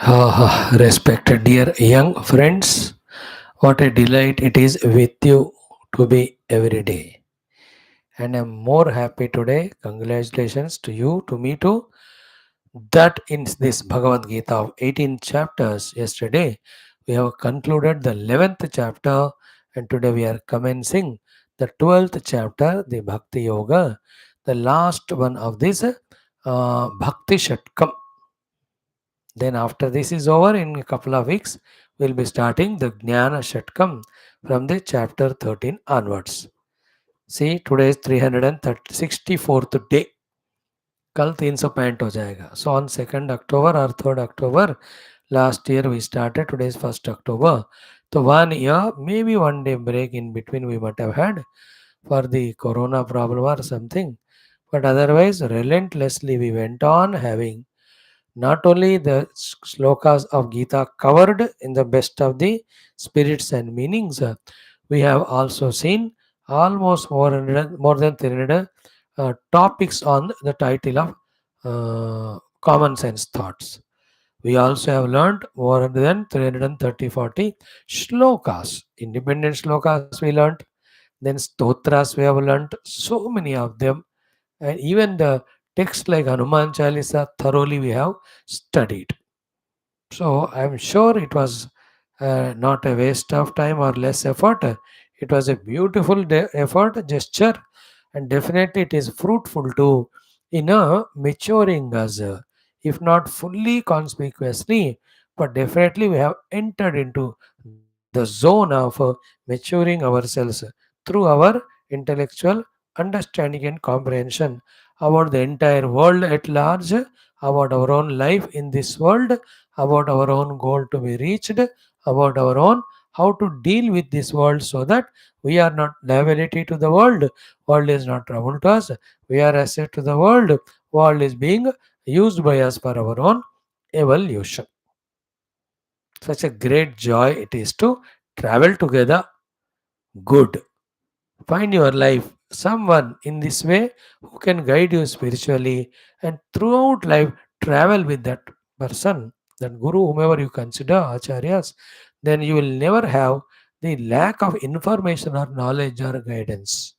Respected dear young friends, what a delight it is with you to be every day. And I'm more happy today. Congratulations to you, to me too, that in this Bhagavad Gita of 18 chapters yesterday, we have concluded the 11th chapter, and today we are commencing the 12th chapter, the Bhakti Yoga, the last one of this Bhakti Shatkam. Then after this is over, in a couple of weeks, we'll be starting the Jnana Shatkam from the chapter 13 onwards. See, today is 364th day. कल 365 हो जाएगा. So on 2nd October or 3rd October, last year we started, today is 1st October. So 1 year, maybe 1 day break in between we might have had for the corona problem or something. But otherwise, relentlessly we went on having not only the shlokas of Gita covered in the best of the spirits and meanings, we have also seen almost more than 300 topics on the title of common sense thoughts. We also have learned more than 330-40 shlokas, independent shlokas we learned, then stotras we have learned, so many of them, and even the text like Hanuman Chalisa thoroughly we have studied. So I'm sure it was not a waste of time or less effort. It was a beautiful effort gesture, and definitely it is fruitful too in maturing us, if not fully conspicuously, but definitely we have entered into the zone of maturing ourselves through our intellectual understanding and comprehension about the entire world at large, about our own life in this world, about our own goal to be reached, about our own how to deal with this world so that we are not liability to the world. World is not trouble to us. We are asset to the world. World is being used by us for our own evolution. Such a great joy it is to travel together. Good. Find your life someone in this way who can guide you spiritually, and throughout life travel with that person, that guru, whomever you consider, acharyas. Then you will never have the lack of information or knowledge or guidance.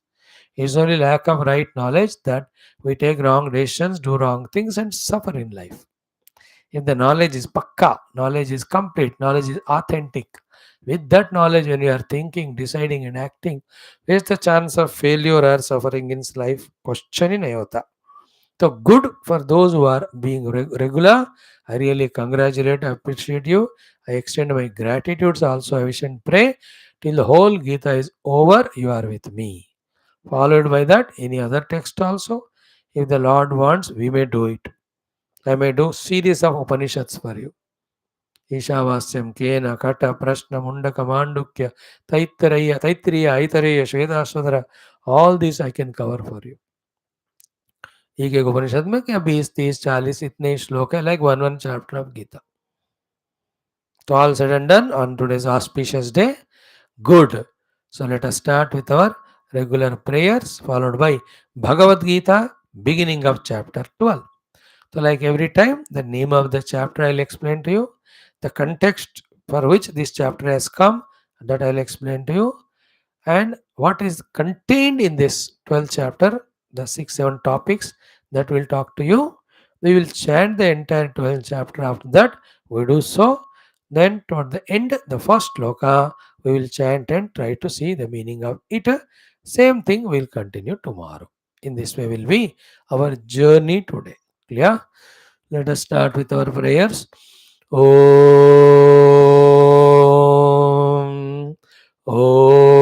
It's only lack of right knowledge that we take wrong decisions, do wrong things, and suffer in life. If the knowledge is pakka, knowledge is complete, knowledge is authentic, with that knowledge, when you are thinking, deciding, and acting, where's the chance of failure or suffering in life? Question ही नहीं होता. So good for those who are being regular. I really congratulate, appreciate you. I extend my gratitudes also. I wish and pray till the whole Gita is over, you are with me. Followed by that, any other text also. If the Lord wants, we may do it. I may do series of Upanishads for you. Ishavasyam, Kena, Kata, Prashna, Mundaka, Mandukya, Taittiriya, Aitareya, Shvedaswadara, all these I can cover for you. एक एक उपनिषद में क्या 20, 30, 40 इतने श्लोक है, like one chapter of Gita. So all said and done on today's auspicious day. Good. So let us start with our regular prayers, followed by Bhagavad Gita, beginning of chapter 12. So like every time, the name of the chapter I'll explain to you, the context for which this chapter has come, that I'll explain to you, and what is contained in this 12th chapter, the 6-7 topics that we'll talk to you. We will chant the entire 12th chapter. After that, we do so. Then toward the end, the first sloka, we will chant and try to see the meaning of it. Same thing will continue tomorrow. In this way will be our journey today. Clear? Let us start with our prayers. Om. Om.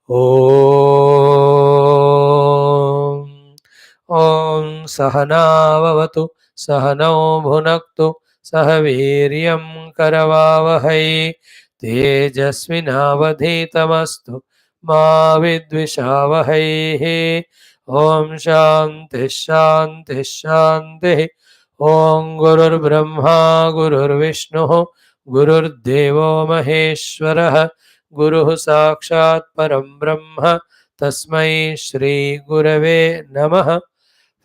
Om. Om Sahanavavatu Sahanau Bhunaktu Sahaviryam Karavavahai Tejasvinavadhitamastu Ma Vidvishavahai. Om Shanti Shanti Shanti. Om Gurur Brahma Gurur Vishnu Gurur Devo Maheshwarah Guru Sakshat Param Brahma Tasmai Shri Gurave Namaha.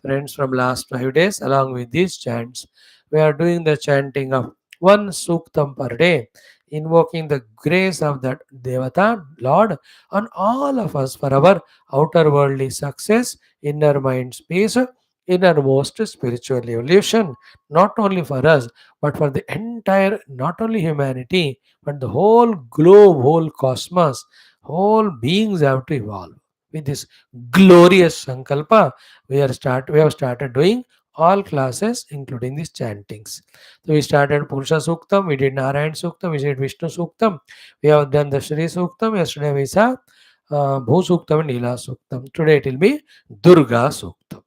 Friends, from last 5 days, along with these chants, we are doing the chanting of one suktam per day, invoking the grace of that Devata, Lord, on all of us for our outer worldly success, inner mind's peace, innermost spiritual evolution, not only for us, but for the entire, not only humanity, but the whole globe, whole cosmos, whole beings have to evolve. With this glorious sankalpa, we have started doing all classes, including these chantings. So we started Purusha Suktam, we did Narayan Suktam, we did Vishnu Suktam, we have done the Shri Suktam, yesterday we saw Bhu Suktam and Lila Suktam. Today it will be Durga Suktam.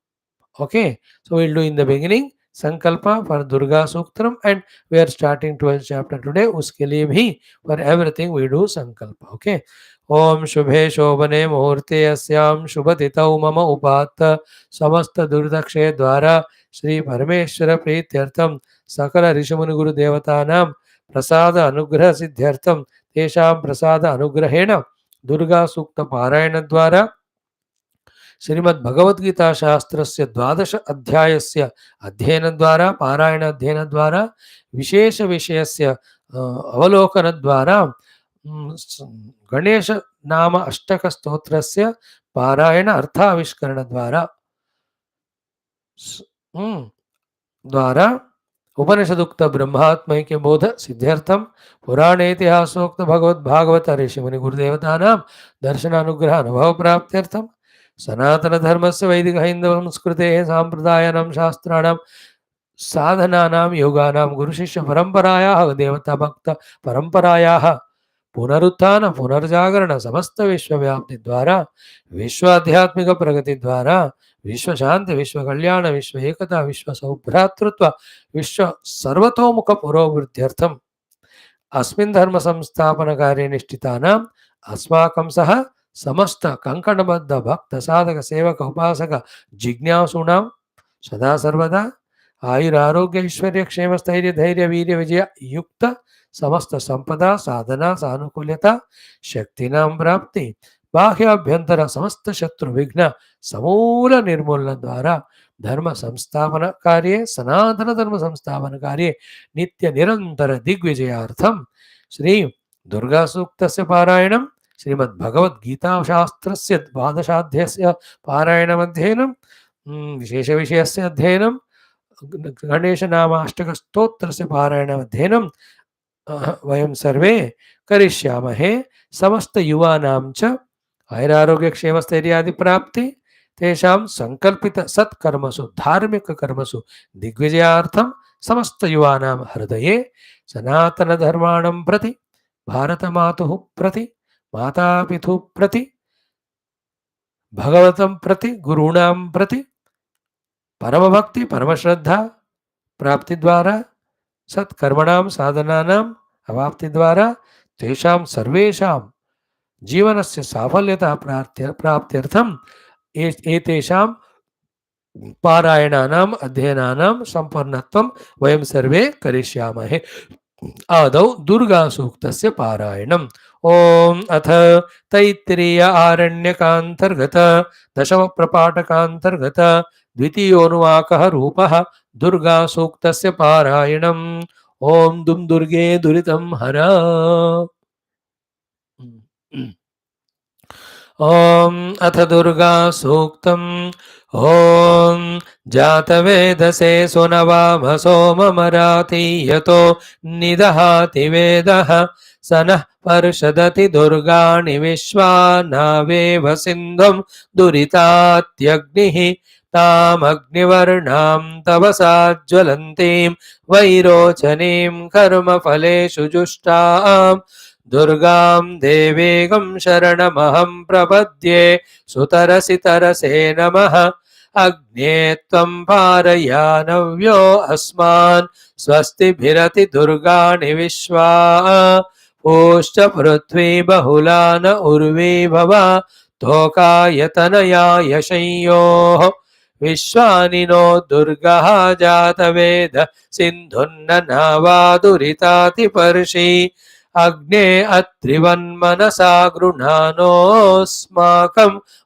Okay, so we'll do in the beginning Sankalpa for Durga Suktram, and we are starting 12th chapter today. Uske liye bhi for everything we do Sankalpa. Okay. Om Shubhe Shobhane Muhurte Asyam Shubhatitau Mama Upatta Samasta Durdakshe Dwara Shri Parameshwara Prityartham Sakala Rishamuni Guru Devatanam Prasada Anugraha Siddhyartham Tesham Prasada Anugrahena Durga Sukta Parayana Dwara Shrimad Bhagavad Gita शास्त्रस्य द्वादश अध्यायस्य अध्ययनद्वारा पारायणाध्ययनद्वारा विशेष विषयस्य अवलोकनद्वारा गणेश नाम अष्टक स्तोत्रस्य पारायण अर्थाविष्करणद्वारा द्वारा उपनिषदुक्त ब्रह्मात्मैक्य बोध सिद्ध्यर्थम पुराणेतिहासोक्त भगवद भागवत ऋषिमुनि गुरुदेवतानां दर्शनानुग्रह अनुभव प्राप्त्यर्थम सनातन धर्मस्य वैदिक हैंदव संस्कृतेः सांप्रदायानां शास्त्राणां साधनानां योगानां गुरु शिष्य परंपरायाः देवता भक्त परंपरायाः पुनरुत्थान पुनर्जागरण समस्त विश्वव्याप्ति द्वारा विश्व आध्यात्मिक प्रगति द्वारा विश्व शांति विश्व कल्याण विश्व एकता विश्व सौभ्रातृत्व विश्व सर्वतोमुख पुरोवृद्ध्यर्थम अस्मिन् धर्म संस्थापन कार्ये निष्ठितानाम् अस्माकं सह समस्त कंकणबद्ध भक्त साधक सेवक उपासक जिज्ञासूणां सदा सर्वदा आयुर आरोग्य ऐश्वर्य क्षेम स्थैर्य धैर्य वीर्य विजय युक्त समस्त संपदा साधना सानुकूल्यता शक्तिनां प्राप्ति बाह्याभ्यंतर समस्त शत्रु विघ्न समूल निर्मूलन द्वारा धर्म संस्थापन कार्ये सनातन धर्म संस्थापन कार्ये नित्य निरंतर दिग्विजयार्थम श्री दुर्गा सूक्तस्य पारायणं श्रीमद् भगवद्गीता शास्त्रस्य द्वादशाध्यायस्य पारायणमध्ययनं विशेष विषयस्य अध्ययनं गणेश नाम अष्टक स्तोत्रस्य पारायणमध्ययनं वयं सर्वे करिष्यामहे समस्त युवानां च आयुरारोग्य क्षेम स्थैर्यादि प्राप्ति तेषां संकल्पित सत्कर्मसु धार्मिक कर्मसु दिग्विजयार्थं समस्त युवानां हृदये सनातन धर्माणां प्रति भारतमातुः प्रति मातापितुः प्रति भगवतं प्रति गुरूणां प्रति परमभक्ति परमश्रद्धा प्राप्ति द्वारा सत्कर्मणां साधनानाम् अवाप्ति द्वारा तेषां सर्वेषां जीवनस्य साफल्यता प्राप्त्यर्थम् एतेषां पारायणानाम् अध्ययनानां सम्पन्नत्वं वयं सर्वे करिष्यामहे। आदौ दुर्गा सूक्तस्य पारायणम्। ओम अथ तैत्तिरीय आरण्यकान्तर्गत दशम प्रपाठकान्तर्गत द्वितीयोनुवाकः रूपः दुर्गा सूक्तस्य पारायणम्। ओम दुम दुर्गे दुरितं हर। ओम अथ दुर्गा सूक्तम्। ओम जातवेदसे सुनवाम सोममराति यतो निदहाति वेदः स नः पर्षदति दुर्गाणि विश्वानावेव सिन्धुं दुरितात्यग्निः तामग्निवर्णां तपसा ज्वलन्तीं वैरोचनीं कर्मफलेषु जुष्टां दुर्गां देवीगं शरणमहं प्रपद्ये सुतरसि तरसे नमः। अग्ने त्वं पारयानव्यो अस्मान् स्वस्तिभिरति दुर्गाणि विश्वा ओश्च पृथ्वी बहुला न उर्वी भवा तोकायतनया यशंयोः विश्वानि नो दुर्गः जातवेद सिन्धुन्न नावादुरितातिपर्षि अग्ने अत्रिवन्मनसा गृह्णानोऽस्माकं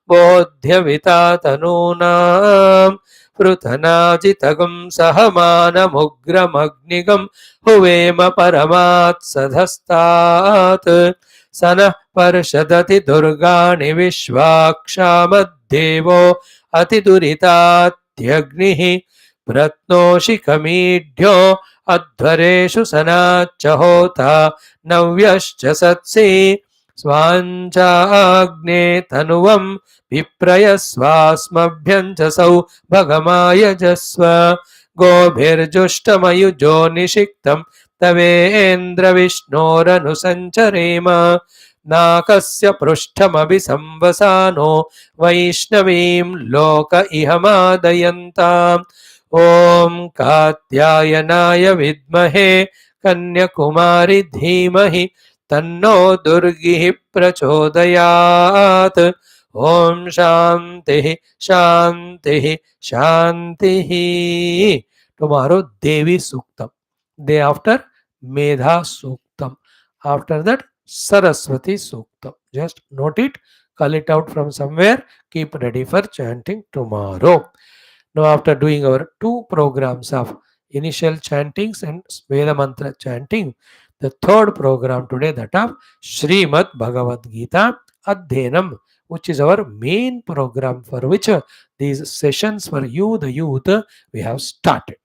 बोध्यविता तनूनां पृथनाजितगं सहमानमुग्रमग्निगं हुवेम परमात्सधस्तात् स नः पर्षदति दुर्गाणि विश्वाक्षामद्देवो अतिदुरितात्यग्निः प्रत्नोषि कमीढ्यो अध्वरेषु सनाच्च होता नव्यश्च सत्सि स्वाञ्चाग्ने तनुवं विप्रयस्वास्मभ्यञ्जसौ भगमायजस्व गोभिर्जुष्टमयुजो निषिक्तं तवेन्द्रविष्णोरनुसञ्चरेम नाकस्य पृष्ठमभिसंवसानो वैष्णवीं लोक इह मादयन्ताम् ॐ कात्यायनाय विद्महे कन्याकुमारि धीमहि तन्नो दुर्गिः प्रचोदयात् ॐ शान्तिः शान्तिः शान्तिः tomorrow Devi Suktam, day after Medha Suktam, after that Saraswati Suktam. Just note it, call it out from somewhere, keep ready for chanting tomorrow. Now, after doing our two programs of initial chantings and Veda Mantra chanting, the third program today, that of Srimad Bhagavad Gita Adhenam, which is our main program for which these sessions for you, the youth, we have started.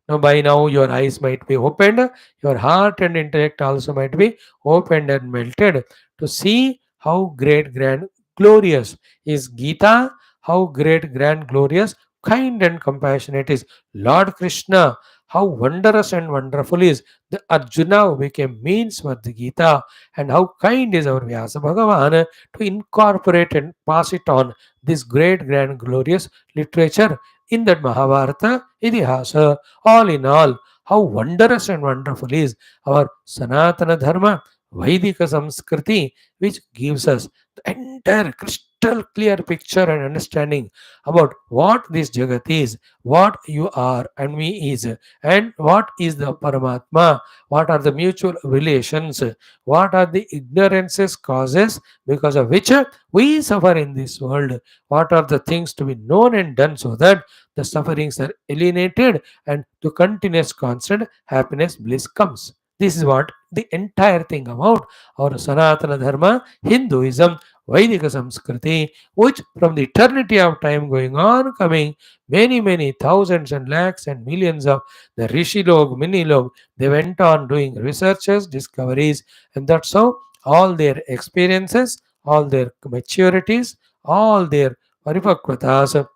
Now, by now, your eyes might be opened, your heart and intellect also might be opened and melted to see how great, grand, glorious is Gita, how great, grand, glorious, kind, and compassionate is Lord Krishna, how wondrous and wonderful is the Arjuna who became means for the Gita, and how kind is our Vyasa Bhagavan to incorporate and pass it on this great, grand, glorious literature in that Mahabharata, Idihasa. All in all, how wondrous and wonderful is our Sanatana Dharma, Vaidika Samskriti, which gives us the entire crystal clear picture and understanding about what this Jagat is, what you are and me is, and what is the Paramatma, what are the mutual relations, what are the ignorances causes because of which we suffer in this world, what are the things to be known and done so that the sufferings are eliminated and to continuous constant happiness bliss comes. This is what the entire thing about our Sanatana Dharma, Hinduism, Vaidika Samskriti, which from the eternity of time going on, coming many thousands and lakhs and millions of the Rishi Log, Mini Log, they went on doing researches, discoveries, and that's how all their experiences, all their maturities, all their paripakvatas,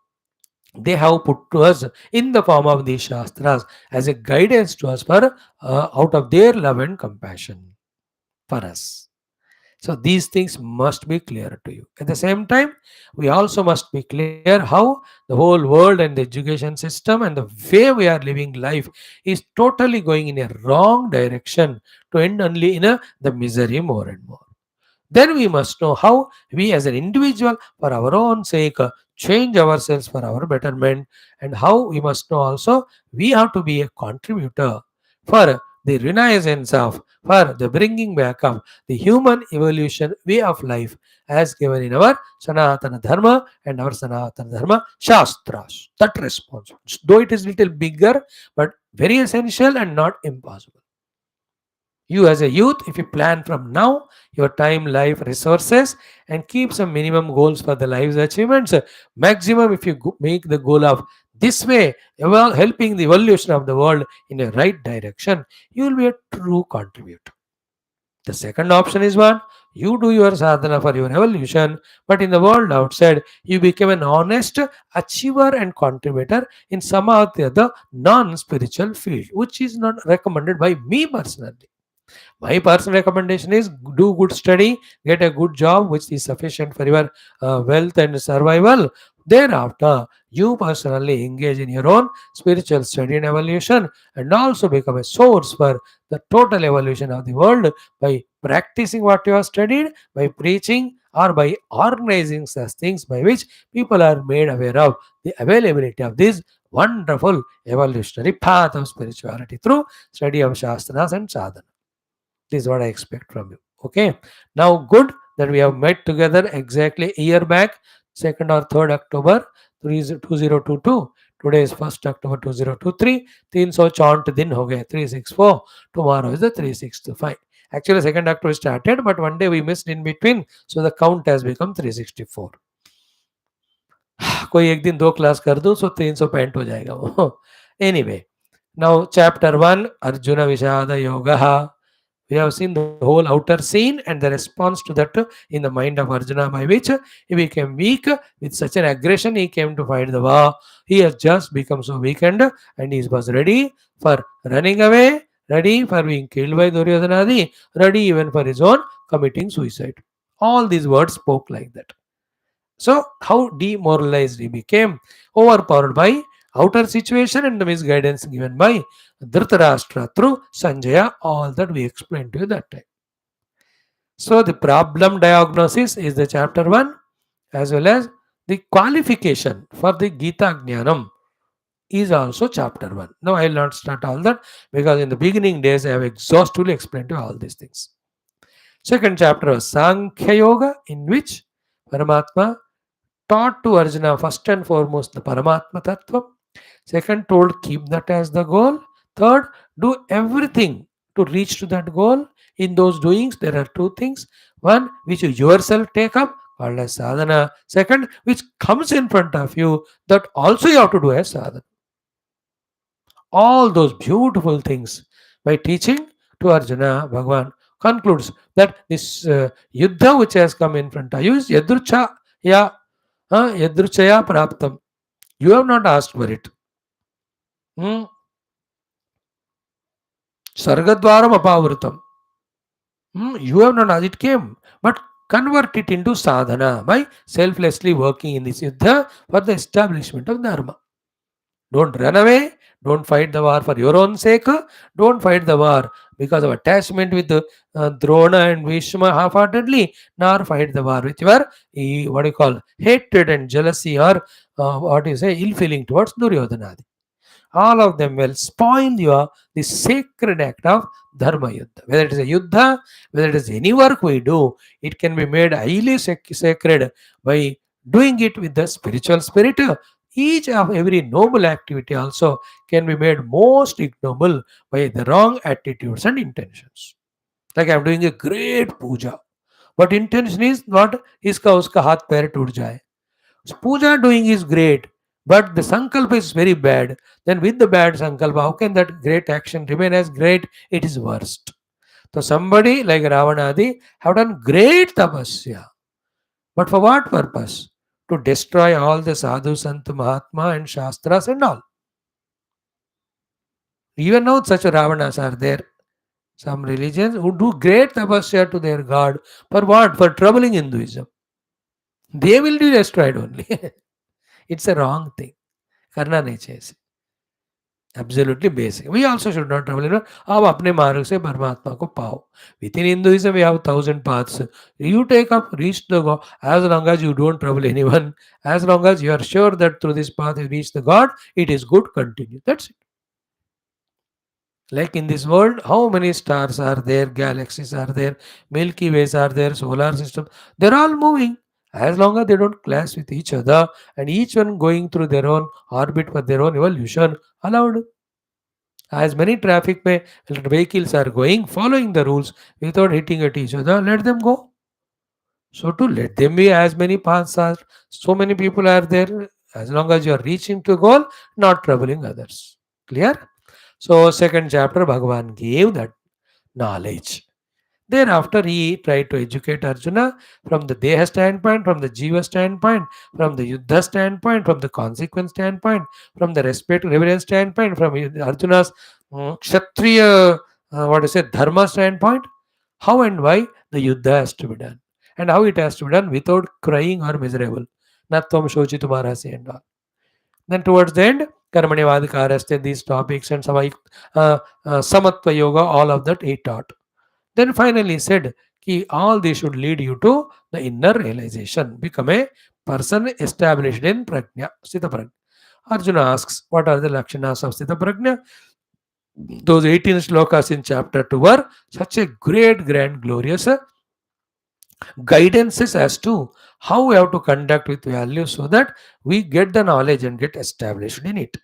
they have put to us in the form of these shastras as a guidance to us for out of their love and compassion for us. So these things must be clear to you. At the same time, we also must be clear how the whole world and the education system and the way we are living life is totally going in a wrong direction to end only in the misery more and more. Then we must know how we as an individual for our own sake change ourselves for our betterment, and how we must know also we have to be a contributor for the renaissance of, for the bringing back of the human evolution way of life as given in our Sanatana Dharma and our Sanatana Dharma Shastras. That response, though it is little bigger, but very essential and not impossible. You as a youth, if you plan from now your time, life, resources, and keep some minimum goals for the life's achievements, maximum if you make the goal of this way, helping the evolution of the world in a right direction, you will be a true contributor. The second option is one, you do your sadhana for your evolution, but in the world outside, you become an honest achiever and contributor in some or the other non-spiritual field, which is not recommended by me personally. My personal recommendation is do good study, get a good job which is sufficient for your wealth and survival. Thereafter, you personally engage in your own spiritual study and evolution, and also become a source for the total evolution of the world by practicing what you have studied, by preaching, or by organizing such things by which people are made aware of the availability of this wonderful evolutionary path of spirituality through study of Shastras and sadhana. This is what I expect from you. Okay. Now, good that we have met together exactly a year back, 2nd or 3rd October 2022, Today is 1st October 2023. 300 chant din ho gaya, 364. Tomorrow is the 365. Actually 2nd October started, but one day we missed in between, so the count has become 364. कोई एक दिन 2 class कर दूं सो 365 हो जाएगा वो. Anyway, now chapter 1, Arjuna Vishada Yoga. We have seen the whole outer scene and the response to that in the mind of Arjuna, by which he became weak. With such an aggression, he came to fight the war. He has just become so weakened and he was ready for running away, ready for being killed by Duryodhanadi, ready even for his own committing suicide. All these words spoke like that. So, how demoralized he became, overpowered by outer situation and the misguidance given by Dhritarashtra through Sanjaya, all that we explained to you that time. So, the problem diagnosis is the chapter 1, as well as the qualification for the Geetha Jnanam is also chapter 1. Now, I will not start all that because in the beginning days I have exhaustively explained to you all these things. Second chapter was Sankhya Yoga, in which Paramatma taught to Arjuna first and foremost the Paramatma Tattva. Second, told keep that as the goal. Third, do everything to reach to that goal. In those doings, there are two things. One, which you yourself take up, called as sadhana. Second, which comes in front of you, that also you have to do as sadhana. All those beautiful things by teaching to Arjuna, Bhagavan concludes that this yuddha which has come in front of you is yadrucha ya yadruchaya praptam. You have not asked for it. Sargadwaram apavrutam. You have not asked, it came. But convert it into sadhana by selflessly working in this yuddha for the establishment of dharma. Don't run away. Don't fight the war for your own sake. Don't fight the war because of attachment with Drona and Bhishma half-heartedly, nor fight the war with your, what you call, hatred and jealousy, or ill feeling towards Duryodhanadi. All of them will spoil your the sacred act of dharma yuddha. Whether it is a yuddha, whether it is any work we do, it can be made highly sacred by doing it with the spiritual spirit. Each of every noble activity also can be made most ignoble by the wrong attitudes and intentions. Like I am doing a great puja, but intention is not iska uska haath pair toot jaye. Puja doing is great, but the sankalpa is very bad. Then with the bad sankalpa, how can that great action remain as great? It is worst. So somebody like Ravanadi have done great tapasya. But for what purpose? To destroy all the sadhu, sant, mahatma and shastras and all. Even now such Ravanas are there. Some religions who do great tapasya to their God. For what? For troubling Hinduism. They will be destroyed only. It's a wrong thing. करना नहीं चाहिए इसे. Absolutely basic. We also should not travel. आप अपने मार्ग से परमात्मा को पाओ. Within Hinduism, we have 1,000 paths. You take up, reach the God. As long as you don't trouble anyone, as long as you are sure that through this path you reach the God, it is good. Continue. That's it. Like in this world, how many stars are there, galaxies are there, Milky Ways are there, solar system. They're all moving. As long as they don't clash with each other and each one going through their own orbit for their own evolution, allowed. As many traffic vehicles are going, following the rules without hitting at each other, let them go. So to let them be, as many paths are, so many people are there, as long as you are reaching to a goal, not troubling others. Clear? So second chapter, Bhagavan gave that knowledge. Thereafter, he tried to educate Arjuna from the Deha standpoint, from the Jiva standpoint, from the Yuddha standpoint, from the consequence standpoint, from the respect, reverence standpoint, from Arjuna's Kshatriya, Dharma standpoint, how and why the Yuddha has to be done, and how it has to be done without crying or miserable. Natvam Shochi Tumarasi and all. Then towards the end, Karmani Vadikaraste, these topics and Samatva Yoga, all of that he taught. Then finally said, ki all these should lead you to the inner realization. Become a person established in prajna, Sthita Prajna. Arjuna asks, what are the lakshanas of Sthita Prajna? Those 18 shlokas in chapter 2 were such a great, grand, glorious guidances as to how we have to conduct with values so that we get the knowledge and get established in it.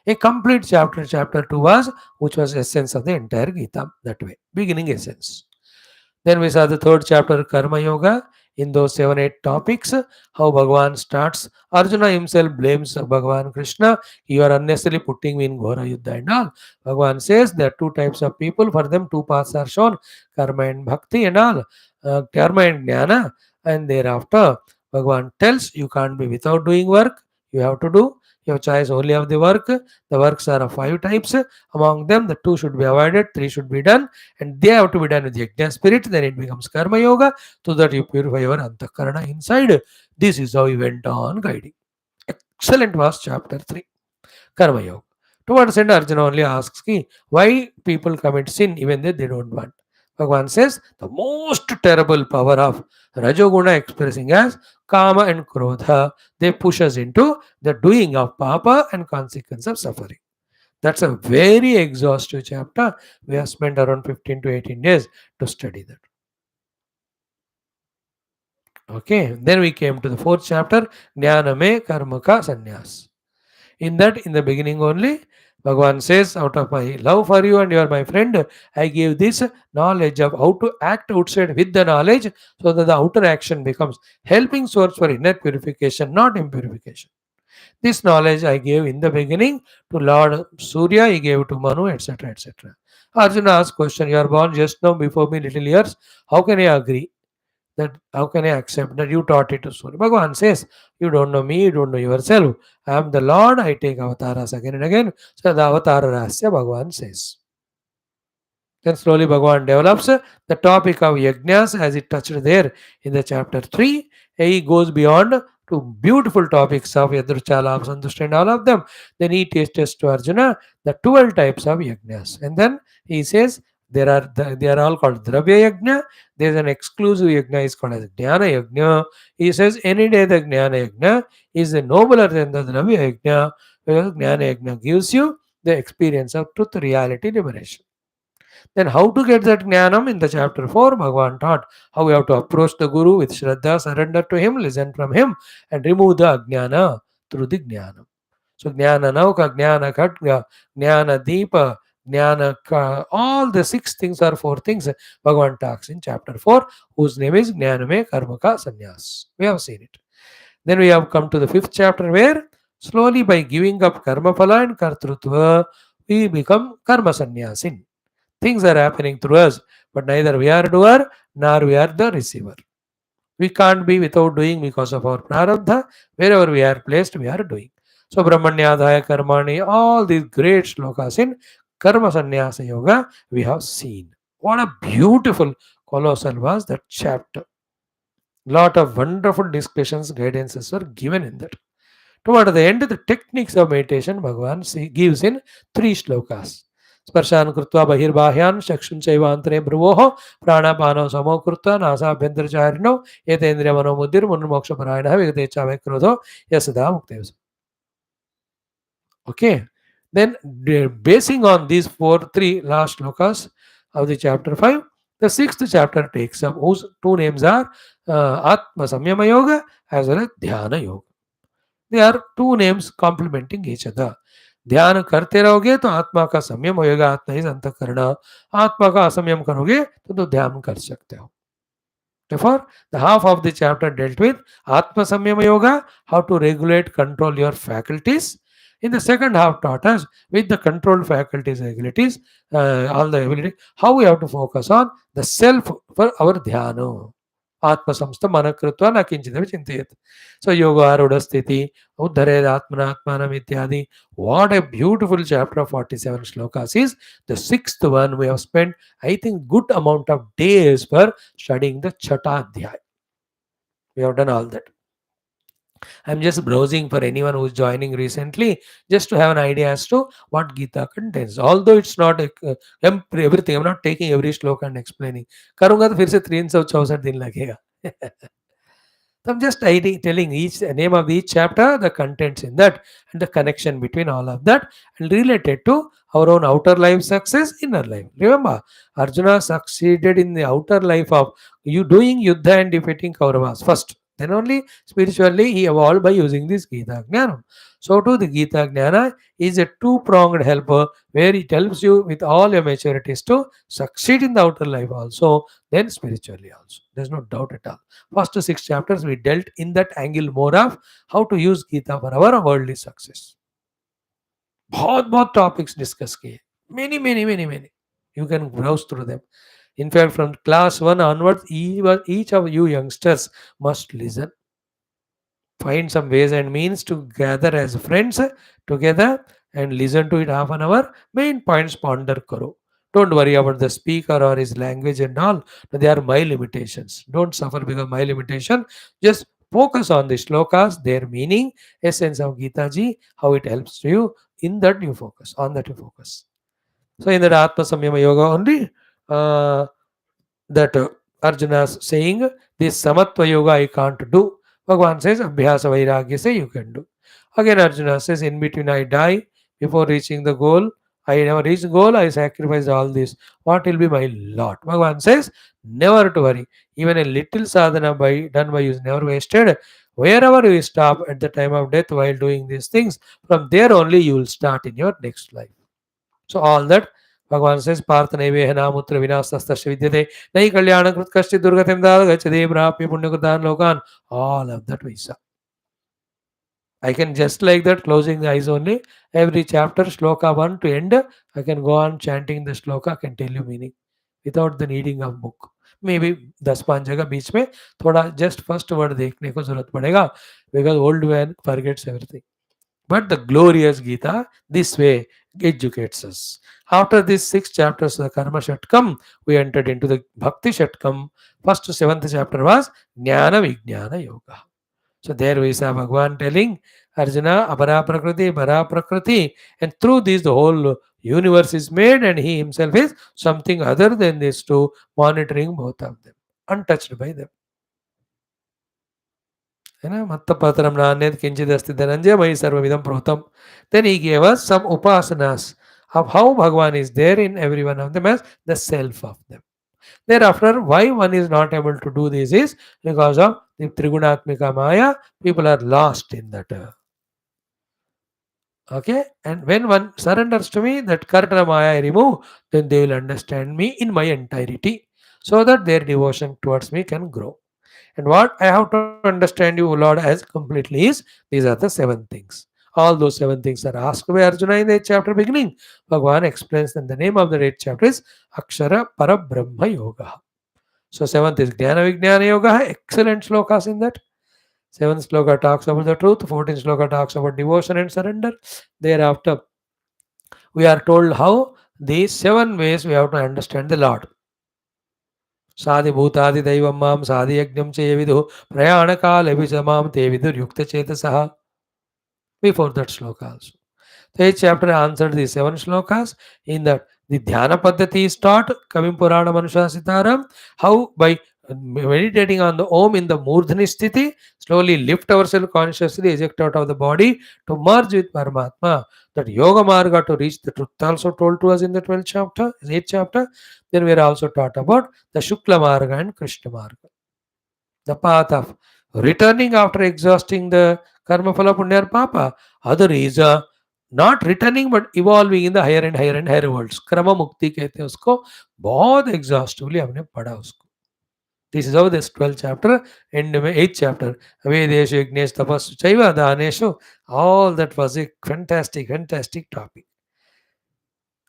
A complete chapter 2 was, which was essence of the entire Gita, that way, beginning essence. Then we saw the third chapter, Karma Yoga. In those 7 8 topics, how Bhagavan starts. Arjuna himself blames Bhagavan Krishna. You are unnecessarily putting me in Ghora Yuddha and all. Bhagavan says there are two types of people. For them, two paths are shown, karma and bhakti and all. Karma and jnana. And thereafter, Bhagavan tells you can't be without doing work. You have to do. You have choice only of the work. The works are of 5 types. Among them, the 2 should be avoided, 3 should be done, and they have to be done with the yajna spirit. Then it becomes karma yoga, so that you purify your antakarana inside. This is how he went on guiding. Excellent was chapter 3, karma yoga. Towards the end, Arjuna only asks why people commit sin even though they don't want. Bhagavan says the most terrible power of Rajoguna, expressing as Kama and Krodha, they push us into the doing of Papa and consequence of suffering. That's a very exhaustive chapter. We have spent around 15 to 18 days to study that. Okay, then we came to the fourth chapter, Jnaname Karmaka Sannyas. In that, in the beginning only, Bhagavan says, out of my love for you and you are my friend, I give this knowledge of how to act outside with the knowledge, so that the outer action becomes helping source for inner purification, not impurification. This knowledge I gave in the beginning to Lord Surya, he gave to Manu, etc. etc. Arjuna asked question, you are born just now before me little years. How can I agree? That how can I accept that you taught it to Surya? Bhagavan says, you don't know me, you don't know yourself. I am the Lord, I take avatars again and again. So the avatar rasya, Bhagavan says. Then slowly Bhagavan develops the topic of yajnas as it touched there in the chapter 3. He goes beyond to beautiful topics of Yadruchala, Sandusha and all of them. Then he teaches to Arjuna the 12 types of yajnas. And then he says they are all called Dravya Yajna. There is an exclusive yajna is called as Jnana Yajna. He says any day the Jnana Yajna is nobler than the Dravya Yajna, because Jnana Yajna gives you the experience of truth, reality, liberation. Then how to get that jnanam? In the chapter 4, Bhagavan taught how we have to approach the Guru with Shraddha, surrender to him, listen from him, and remove the ajnana through the jnanam. So jnana nauka, jnana khatga, jnana deepa, all the 6 things or 4 things Bhagavan talks in chapter 4, whose name is Jnaname Karmaka Sannyas. We have seen it. Then we have come to the 5th chapter, where slowly by giving up karma phala and kartrutva, we become karma sannyasin. Things are happening through us, but neither we are doer nor we are the receiver. We can't be without doing because of our prarabdha. Wherever we are placed, we are doing. So Brahmanyadhaya Karmani, all these great shlokas in Karma Sannyasa Yoga we have seen. What a beautiful colossal was that chapter. Lot of wonderful discussions, guidances were given in that. Toward the end, the techniques of meditation Bhagavan gives in 3 shlokas. स्पर्शान् कृत्वा बहिर्बाह्यान् चक्षुञ्चैवान्तरे भ्रुवोः प्राणापानौ समो कृत्वा नासाभ्यन्तरचारिणौ एतेन्द्रियमनोबुद्धिर्मुमुक्षपरायणः विगतेच्छा क्रोधो यस्सदा मुक्तः. Okay, then basing on these 3 last shlokas of the chapter 5, the 6th chapter takes up, whose 2 names are Atma Samyama Yoga as well as Dhyana Yoga. They are 2 names complementing each other. ध्यान करते रहोगे तो आत्मा का संयम होएगा, आत्मा ही अंतःकरण. आत्मा का असंयम करोगे तो ध्यान कर सकते हो. Therefore, the half of the chapter dealt with Atma Samyama Yoga, how to regulate, control your faculties. In the second half taught us with the controlled faculties, abilities, all the ability, how we have to focus on the self for our dhyana. Atma samstha mana krutva na kinchidam chintayat. So yoga arudha sthiti, uddhared atmana atmanam ityadi. What a beautiful chapter of 47 shlokas is. The 6th one we have spent, I think, good amount of days for studying the Chatadhyay. We have done all that. I'm just browsing for anyone who's joining recently, just to have an idea as to what Gita contains. Although it's not everything, I'm not taking every shloka and explaining. Karunga to फिर से 364 दिन लगेगा. So I'm just telling each name of each chapter, the contents in that, and the connection between all of that, and related to our own outer life success, inner life. Remember, Arjuna succeeded in the outer life of you doing yuddha and defeating Kauravas first. Then only spiritually he evolved by using this Gita Jnana. So too the Gita Jnana is a two-pronged helper where it helps you with all your maturities to succeed in the outer life also, then spiritually also. There's no doubt at all. First 6 chapters we dealt in that angle more of how to use Gita for our worldly success. बहुत topics discuss किए, many you can browse through them. In fact, from class 1 onwards, each of you youngsters must listen, find some ways and means to gather as friends together and listen to it half an hour. Main points ponder karo. Don't worry about the speaker or his language and all. They are my limitations. Don't suffer because of my limitation. Just focus on the shlokas, their meaning, essence of Gita ji, how it helps you. In that you focus. On that you focus. So in that Atma Samyama Yoga only, that Arjuna's saying, this Samatva Yoga I can't do. Bhagavan says, Abhyasa Vairagya say you can do. Again Arjuna says, in between I die, before reaching the goal, I never reach the goal, I sacrifice all this. What will be my lot? Bhagavan says, never to worry. Even a little sadhana done by you is never wasted. Wherever you stop at the time of death while doing these things, from there only you will start in your next life. So all that Bhagavan says, Parthanaiveha namutra vinastastasya vidyate, Nai kalyana krit kashti durgatim dal gachade prapya punyakritan lokan. All of that we saw. I can just like that, closing the eyes only. Every chapter, shloka 1 to end, I can go on chanting the shloka, I can tell you meaning without the needing of book. Maybe 10-5 जगह बीच में थोड़ा just first word देखने को जरूरत पड़ेगा, because old man forgets everything. But the glorious Gita this way educates us. After these 6 chapters of the Karma Shatkam, we entered into the Bhakti Shatkam. First to 7th chapter was Jnana Vijnana Yoga. So there we saw Bhagavan telling Arjuna, Apara Prakriti, Para Prakriti, and through this the whole universe is made, and he himself is something other than these two, monitoring both of them, untouched by them. है ना, मत्तपत्रम नान्यत किंचिदस्ति धनंजय मयि सर्वविदम प्रोतम. Then he gave us some upasanas of how Bhagavan is there in every one of them as the self of them. Thereafter, why one is not able to do this is because of the Trigunatmika Maya. People are lost in that. Okay, and when one surrenders to me, that Karna Maya I remove, then they will understand me in my entirety, so that their devotion towards me can grow. And what I have to understand you, Lord, as completely is these are the 7 things. All those 7 things are asked by Arjuna in the 8th chapter beginning. Bhagavan explains that the name of the 8th chapter is Akshara Parabrahma Yoga. So 7th is Jnana Vijnana Yoga. Excellent shlokas in that. 7th shloka talks about the truth. 14th shloka talks about devotion and surrender. Thereafter, we are told how these 7 ways we have to understand the Lord. साधिभूतादि दैवं मां साधियज्ञं च ये विदुः प्रयाणकाले विषमां ते विदुर्युक्तचेतसः. Before that shloka also. The 8th chapter answered the 7 shlokas. In that, the Dhyana Paddhati is taught, Kavim Purana Manushasitaram, how by meditating on the Om in the Murdhani Sthiti, slowly lift ourselves consciously, eject out of the body to merge with Paramatma. That Yoga Marga to reach the truth also told to us in the 12th chapter, 8th chapter. Then we are also taught about the Shukla Marga and Krishna Marga. The path of returning after exhausting the karma phala punya or papa. Other is not returning but evolving in the higher and higher and higher worlds. Krama mukti कहते हैं उसको. बहुत exhaustively हमने पढ़ा उसको. This is how this 12th chapter and 8th chapter. Vedeshu Ignesh Tapas Chaiva Daneshu. All that was a fantastic topic.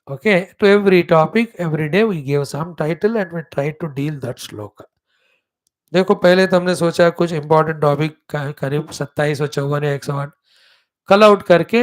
Okay, to every topic, every day we gave some title and we tried to deal that shloka. देखो पहले तो हमने सोचा कुछ important topic करीब 2754 या 108 कल out करके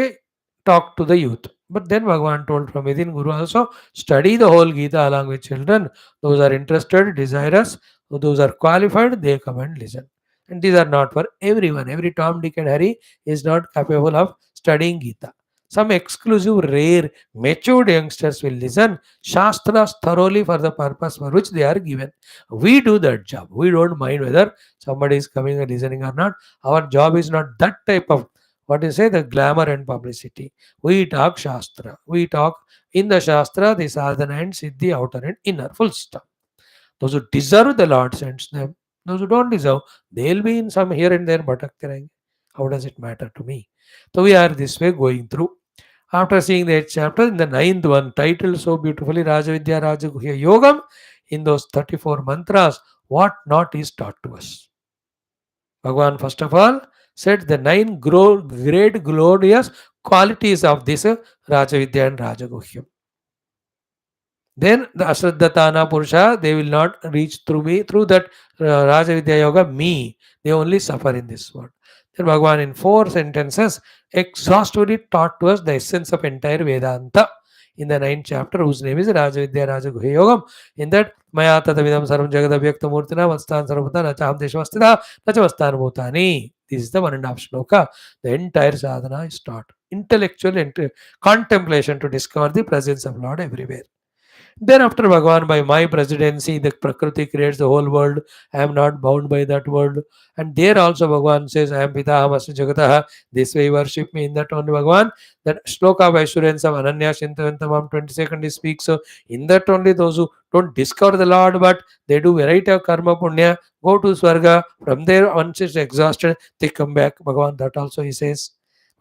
talk to the youth. But then Bhagavan told from within, Guru also study the whole Gita along with children. Those are interested, desirous, those are qualified, they come and listen. And these are not for everyone. Every Tom, Dick and Harry is not capable of studying Gita. Some exclusive, rare, matured youngsters will listen Shastras thoroughly for the purpose for which they are given. We do that job. We don't mind whether somebody is coming and listening or not. Our job is not that type of, what you say, the glamour and publicity. We talk Shastra. We talk in the Shastra, the sadhana and siddhi, outer and inner, full stop. Those who deserve, the Lord sends them. Those who don't deserve, they'll be in some here and there bhatakte rahenge. How does it matter to me? So we are this way going through. After seeing the 8th chapter, in the 9th one, titled so beautifully Rajavidya Rajaguhya Yogam, in those 34 mantras, what not is taught to us. Bhagavan, first of all, said the 9 great glorious qualities of this Rajavidya and Rajaguhyam. Then the Ashraddhatana Purusha, they will not reach through me, through that Raja Vidya Yoga, me. They only suffer in this world. Then Bhagavan in 4 sentences exhaustively taught to us the essence of entire Vedanta in the 9th chapter, whose name is Raja Vidya Raja Guhya Yogam. In that, Maya Tatavidam Sarvam Jagada Vyakta Murtina Vastan Sarvata Nacham Deshvastita Nachavastan Bhutani. This is the 1.5 shloka. The entire sadhana is taught. Intellectual contemplation to discover the presence of Lord everywhere. Then after Bhagavan, by my presidency, the Prakriti creates the whole world. I am not bound by that world. And there also Bhagavan says, I am Pitaham Asya Jagataha. This way worship me. In that only Bhagavan, that shloka of assurance of Ananya Shintavantamam 22nd he speaks. So in that only those who don't discover the Lord, but they do variety of karma punya, go to Swarga. From there, once it's exhausted, they come back. Bhagavan, that also he says.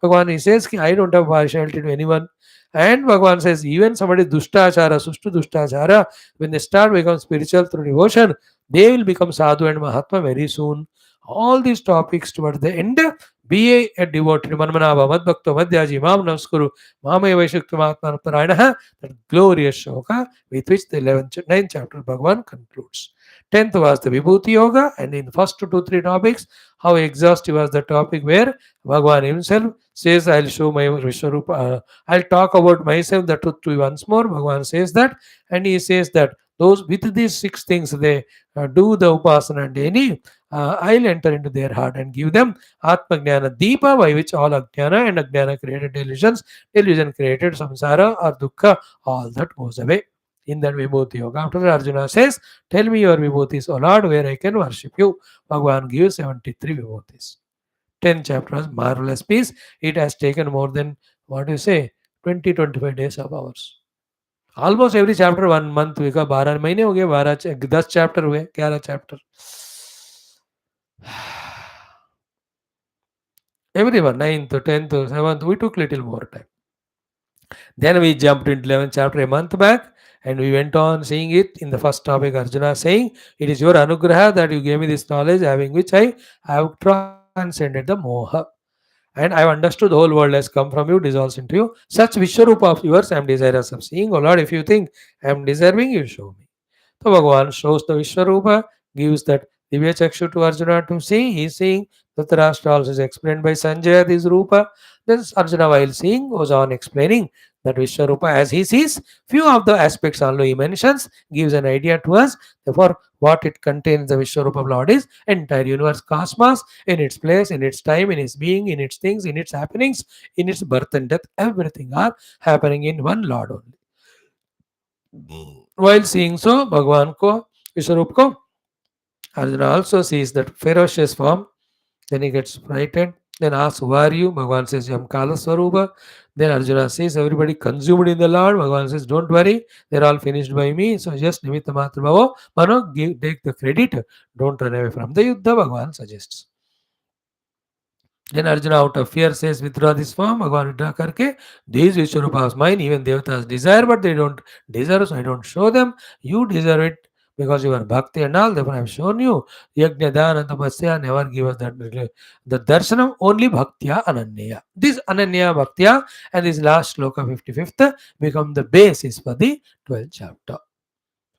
Bhagavan, he says, I don't have partiality to anyone. And Bhagavan says, even somebody dushtachara, sushtu dushtachara, when they start become spiritual through devotion, they will become sadhu and mahatma very soon. All these topics towards the end, be a devotee, manmanava, madbhakta, madhyaji, mam namaskuru, mamaya vaishakti mahatma narayana, that glorious shloka with which the 9th chapter Bhagavan concludes. 10th was the Vibhuti Yoga, and in the first 2-3 topics, how exhaustive was the topic where Bhagavan himself says, I'll show my Vishwarupa, I'll talk about myself, the truth to you once more. Bhagavan says that, and he says that those with these 6 things they do the upasana daily, I'll enter into their heart and give them Atma Jnana Deepa, by which all Ajnana and Ajnana created delusions, delusion created samsara or dukkha, all that goes away. In that Vibhuti Yoga. After that, Arjuna says, tell me your Vibhutis, O Lord, where I can worship you. Bhagavan gives 73 Vibhutis. 10 chapters, marvelous piece. It has taken more than, what do you say, 20-25 days of ours. Almost every chapter 1 month हुआ, 12 महीने हो गए, 10 chapter हुए, 11 chapter. Everyone, 9th, 10th, 7th, we took little more time. Then we jumped into 11th chapter a month back, and we went on seeing it in the first topic. Arjuna saying, it is your anugraha that you gave me this knowledge, having which I have transcended the moha. And I have understood the whole world has come from you, dissolves into you. Such Vishwarupa of yours I am desirous of seeing. O Lord, if you think I am deserving, you show me. So Bhagavan shows the Vishwarupa, gives that Divya Chakshu to Arjuna to see. He is seeing. Dhritarashtra also is explained by Sanjaya, this Rupa. Then Arjuna, while seeing, goes on explaining that Vishwarupa as he sees. Few of the aspects only he mentions, gives an idea to us. Therefore, what it contains, the Vishwarupa of Lord is entire universe, cosmos, in its place, in its time, in its being, in its things, in its happenings, in its birth and death. Everything are happening in one Lord only. While seeing so, Bhagavan ko, Vishwarup ko, Arjuna also sees that ferocious form. Then he gets frightened. Then asks, who are you? Bhagavan says, Yam Kala Swarupa. Then Arjuna says, everybody consumed in the Lord. Bhagavan says, don't worry, they're all finished by me. So just Nimitta Matra Bhavo, Mano, take the credit. Don't run away from the Yuddha, Bhagavan suggests. Then Arjuna out of fear says, withdraw this form. Bhagavan withdraw karke. These Vishwarupas mine, even Devatas desire, but they don't deserve, so I don't show them. You deserve it because you are bhakti and all. Therefore I have shown you. Yajna dana tapasya, never give us that. The darshanam only bhaktya ananya. This ananya bhaktya and this last shloka 55th become the basis for the 12th chapter.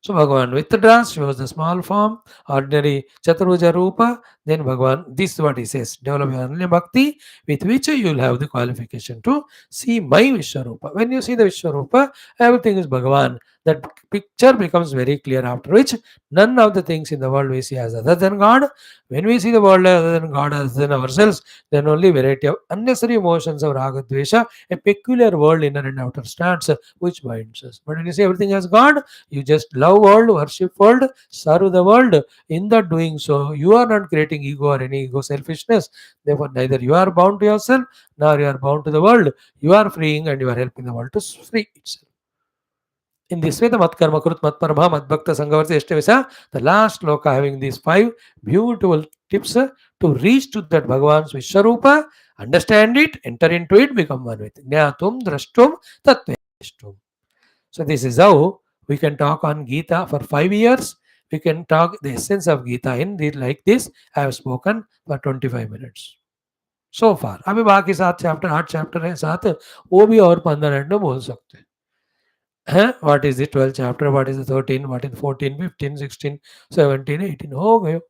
So Bhagavan withdraws, shows the small form, ordinary Chaturbuja Rupa. Then Bhagavan, this is what he says, develop your Ananya Bhakti, with which you will have the qualification to see my Vishwarupa. When you see the Vishwarupa, everything is Bhagavan. That picture becomes very clear, after which none of the things in the world we see as other than God. When we see the world as other than God, other than ourselves, then only variety of unnecessary emotions of Raga Dvesha, a peculiar world inner and outer starts, which binds us. But when you see everything as God, you just love world, worship world, serve the world. In that doing so, you are not creating ego or any ego selfishness. Therefore, neither you are bound to yourself, nor you are bound to the world. You are freeing and you are helping the world to free itself. In this way, the Matkarma Krut Matparama Madbhakta Sanghavarsi Eshtavisa, the last sloka having these 5 beautiful tips to reach to that Bhagavan's Vishwarupa, understand it, enter into it, become one with Jnatum, Drashtum, Tattveshtum. So this is how we can talk on Gita for 5 years. We can talk the essence of Gita in the, like this. I have spoken for 25 minutes. So far. अभी बाकी 7 chapter 8 chapter है साथ वो भी और 15 minute में बोल सकते हैं. What is the 12th chapter, what is the 13, what is 14, 15, 16, 17, 18, हो गए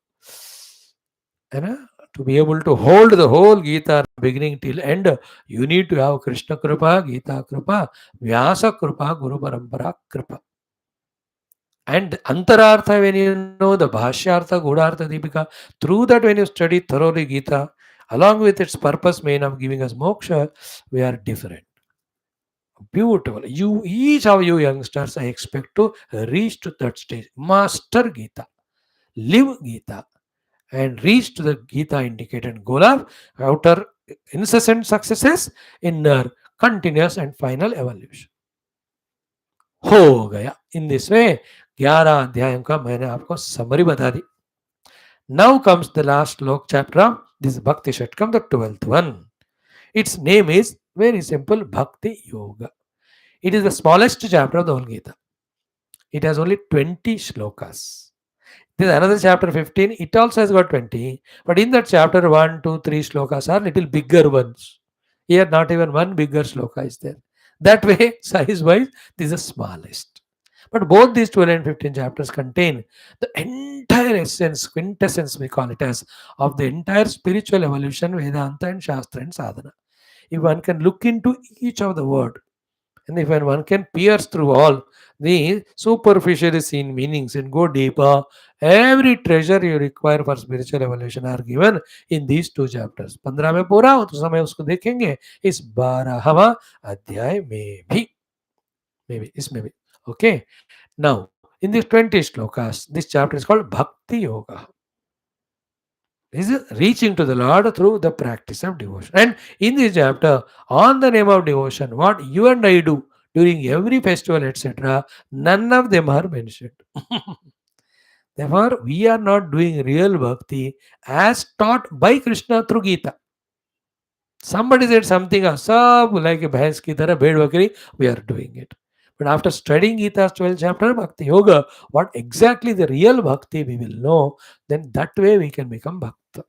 है ना. To be able to hold the whole Gita beginning till end, you need to have Krishna Kripa, Gita Kripa, Vyasa Kripa, Guru Parampara Kripa. And Antarartha, when you know the Bhashyartha, Gudhartha, Deepika, through that when you study thoroughly Gita, along with its purpose main of giving us moksha, we are different. Beautiful. You, each of you youngsters, I expect to reach to that stage. Master Gita, live Gita, and reach to the Gita indicated goal of outer incessant successes, inner continuous and final evolution. हो गया. In this way 11 अध्यायों का मैंने आपको summary बता दी. Now comes the last slok chapter of this Bhakti Shatkam, the 12th one. Its name is very simple, Bhakti Yoga. It is the smallest chapter of the whole Gita. It has only 20 shlokas. There is another chapter 15. It also has got 20. But in that chapter 1, 2, 3 shlokas are little bigger ones. Here not even one bigger shloka is there. That way, size wise, this is the smallest. But both these 12 and 15 chapters contain the entire essence, quintessence we call it as, of the entire spiritual evolution, Vedanta and Shastra and Sadhana. If one can look into each of the word, and if one can pierce through all the superficially seen meanings and go deeper, every treasure you require for spiritual evolution are given in these 2 chapters. 15 में पूरा हो तो समय उसको देखेंगे इस 12वां अध्याय में भी इसमें भी. Okay. Now, in these 20 shlokas, this chapter is called Bhakti Yoga. This is reaching to the Lord through the practice of devotion. And in this chapter, on the name of devotion, what you and I do during every festival, etc., none of them are mentioned. Therefore, we are not doing real bhakti as taught by Krishna through Gita. Somebody said something, like a bhais ki tarah, bhed bakri, we are doing it. But after studying Gita's 12th chapter, Bhakti Yoga, what exactly the real bhakti we will know, then that way we can become bhakta.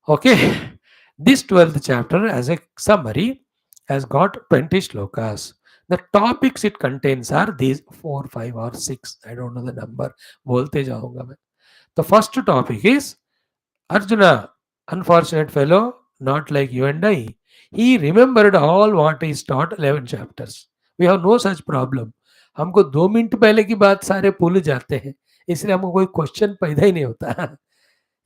Okay, this 12th chapter, as a summary, has got 20 shlokas. The topics it contains are these 4, 5 or 6. I don't know the number. बोलते जाऊंगा मैं. The first topic is Arjuna, unfortunate fellow, not like you and I. He remembered all what is taught 11 chapters. We have no such problem. हमको 2 minute पहले की बात सारे भूल जाते हैं, इसलिए हमको कोई क्वेश्चन पैदा ही नहीं होता.